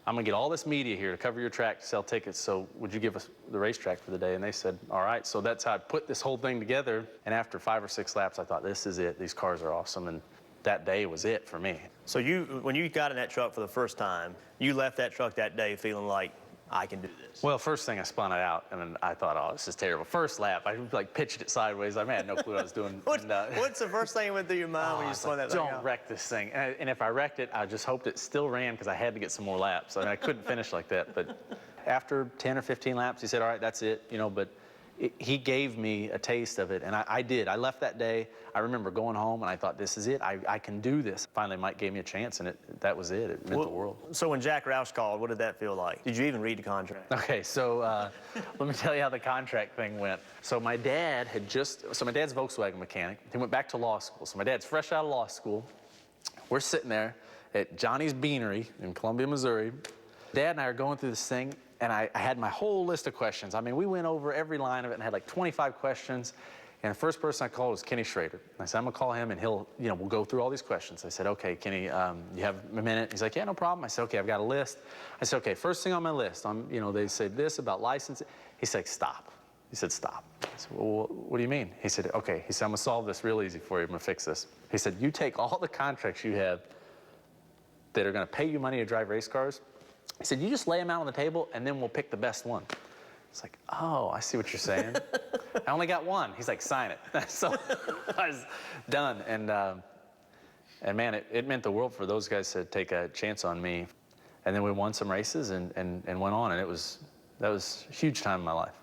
I'm going to get all this media here to cover your track, to sell tickets, so would you give us the racetrack for the day? And they said, all right. So that's how I put this whole thing together. And after 5 or 6 laps, I thought, this is it. These cars are awesome. And that day was it for me. So when you got in that truck for the first time, you left that truck that day feeling like I can do this? Well, first thing I spun it out, and then I thought, oh, this is terrible. First lap, I like pitched it sideways. I had no clue what I was doing. What's the first thing that went through your mind when you spun that thing out? Don't wreck this thing. And if I wrecked it, I just hoped it still ran because I had to get some more laps. I mean, I couldn't finish like that. But after 10 or 15 laps, he said, all right, that's it. You know, but he gave me a taste of it, and I did. I left that day. I remember going home, and I thought, this is it. I can do this. Finally, Mike gave me a chance, and that was it. It meant the world. So when Jack Roush called, what did that feel like? Did you even read the contract? Okay, so let me tell you how the contract thing went. So my dad's Volkswagen mechanic. He went back to law school. So my dad's fresh out of law school. We're sitting there at Johnny's Beanery in Columbia, Missouri. Dad and I are going through this thing, and I had my whole list of questions. I mean, we went over every line of it and had like 25 questions. And the first person I called was Kenny Schrader. I said, I'm gonna call him and we'll go through all these questions. I said, okay, Kenny, you have a minute? He's like, yeah, no problem. I said, okay, I've got a list. I said, okay, first thing on my list, they said this about license. He said, stop. He said, stop. I said, well, what do you mean? He said, okay. He said, I'm gonna solve this real easy for you. I'm gonna fix this. He said, you take all the contracts you have that are gonna pay you money to drive race cars. He said, you just lay them out on the table and then we'll pick the best one. It's like, oh, I see what you're saying. I only got one. He's like, sign it. So I was done. And man, it meant the world for those guys to take a chance on me. And then we won some races and went on. And that was a huge time in my life.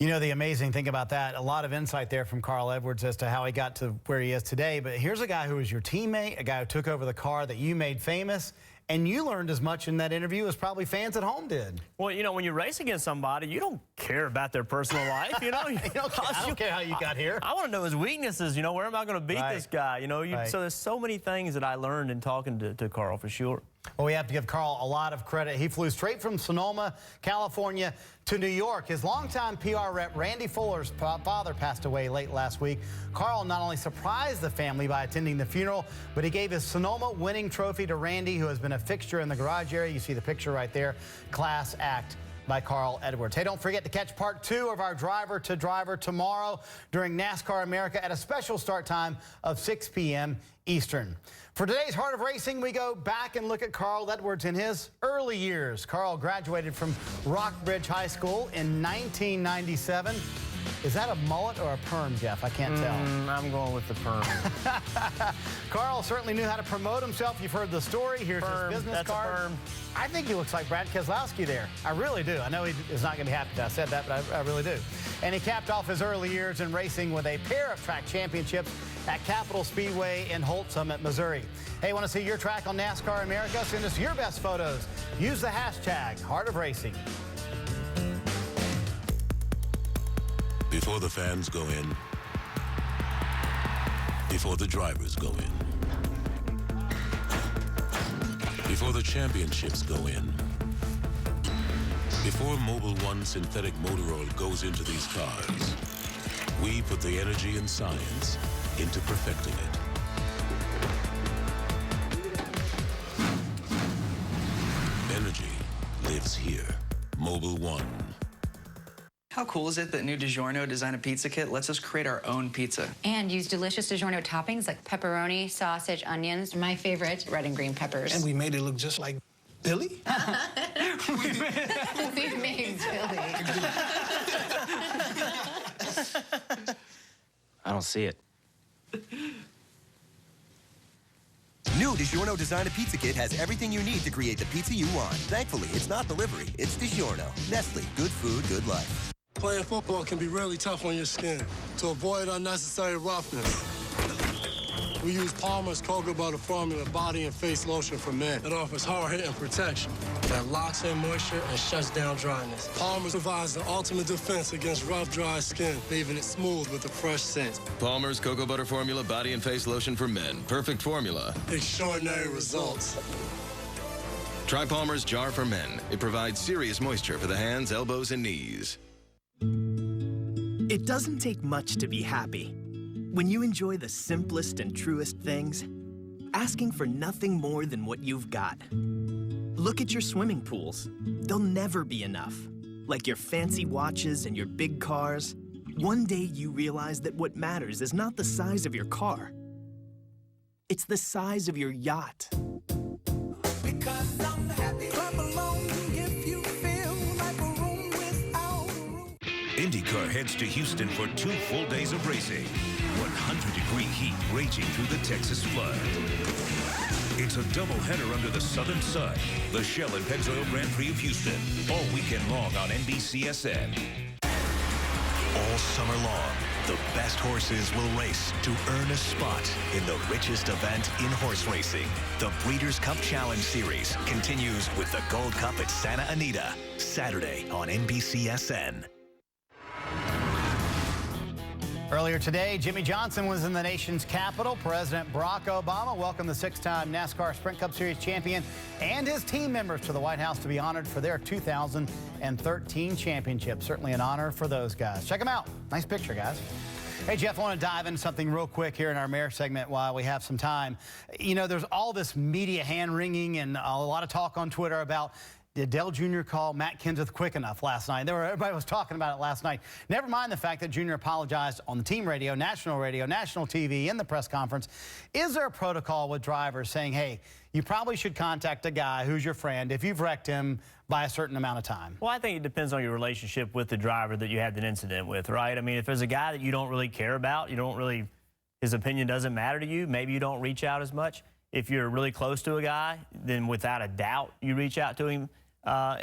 You know, the amazing thing about that, a lot of insight there from Carl Edwards as to how he got to where he is today. But here's a guy who was your teammate, a guy who took over the car that you made famous. And you learned as much in that interview as probably fans at home did. Well, you know, when you race against somebody, you don't care about their personal life, you know? I don't care how you got here. I want to know his weaknesses, you know, where am I going to beat this guy, you know? So there's so many things that I learned in talking to Carl, for sure. Well, we have to give Carl a lot of credit. He flew straight from Sonoma, California to New York. His longtime PR rep, Randy Fuller's father, passed away late last week. Carl not only surprised the family by attending the funeral, but he gave his Sonoma winning trophy to Randy, who has been a fixture in the garage area. You see the picture right there. Class act by Carl Edwards. Hey, don't forget to catch part 2 of our Driver to Driver tomorrow during NASCAR America at a special start time of 6 p.m. Eastern. For today's Heart of Racing, we go back and look at Carl Edwards in his early years. Carl graduated from Rockbridge High School in 1997. Is that a mullet or a perm, Jeff? I can't tell. I'm going with the perm. Carl certainly knew how to promote himself. You've heard the story. Here's his business card. A perm. I think he looks like Brad Keselowski there. I really do. I know he is not going to be happy that I said that, but I really do. And he capped off his early years in racing with a pair of track championships at Capitol Speedway in Holt Summit, Missouri. Hey, want to see your track on NASCAR America? Send us your best photos. Use the hashtag Heart of Racing. Before the fans go in, before the drivers go in, before the championships go in, before Mobil 1 synthetic motor oil goes into these cars, we put the energy and science into perfecting it. Energy lives here. Mobil 1. How cool is it that new DiGiorno designed a pizza kit lets us create our own pizza? And use delicious DiGiorno toppings like pepperoni, sausage, onions. My favorite, red and green peppers. And we made it look just like Billy? We made Billy. I don't see it. New DiGiorno Design a Pizza Kit has everything you need to create the pizza you want. Thankfully, it's not delivery, it's DiGiorno. Nestle, good food, good life. Playing football can be really tough on your skin. To avoid unnecessary roughness, we use Palmer's Cocoa Butter Formula Body and Face Lotion for Men. It offers hard-hitting protection that locks in moisture and shuts down dryness. Palmer's provides the ultimate defense against rough, dry skin, leaving it smooth with a fresh scent. Palmer's Cocoa Butter Formula Body and Face Lotion for Men. Perfect formula. Extraordinary results. Try Palmer's Jar for Men. It provides serious moisture for the hands, elbows, and knees. It doesn't take much to be happy. When you enjoy the simplest and truest things, asking for nothing more than what you've got. Look at your swimming pools. They'll never be enough. Like your fancy watches and your big cars, one day you realize that what matters is not the size of your car. It's the size of your yacht. Clap along if you feel like a room without a room. IndyCar heads to Houston for 2 full days of racing. 100-degree heat raging through the Texas flood. It's a doubleheader under the southern sun. The Shell and Pennzoil Grand Prix of Houston, all weekend long on NBCSN. All summer long, the best horses will race to earn a spot in the richest event in horse racing. The Breeders' Cup Challenge Series continues with the Gold Cup at Santa Anita, Saturday on NBCSN. Earlier today, Jimmy Johnson was in the nation's capital. President Barack Obama welcomed the 6-time NASCAR Sprint Cup Series champion and his team members to the White House to be honored for their 2013 championship. Certainly an honor for those guys. Check them out. Nice picture, guys. Hey, Jeff, I want to dive into something real quick here in our Mayor segment while we have some time. You know, there's all this media hand-wringing and a lot of talk on Twitter about did Dale Jr. call Matt Kenseth quick enough last night? Everybody was talking about it last night. Never mind the fact that Jr. apologized on the team radio, national TV, in the press conference. Is there a protocol with drivers saying, hey, you probably should contact a guy who's your friend if you've wrecked him by a certain amount of time? Well, I think it depends on your relationship with the driver that you had an incident with, right? I mean, if there's a guy that you don't really care about, his opinion doesn't matter to you, maybe you don't reach out as much. If you're really close to a guy, then without a doubt, you reach out to him. But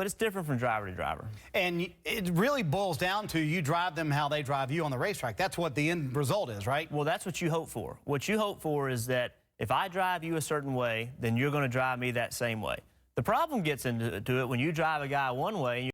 it's different from driver to driver. And it really boils down to you drive them how they drive you on the racetrack. That's what the end result is, right? Well, that's what you hope for. What you hope for is that if I drive you a certain way, then you're going to drive me that same way. The problem gets into it when you drive a guy one way and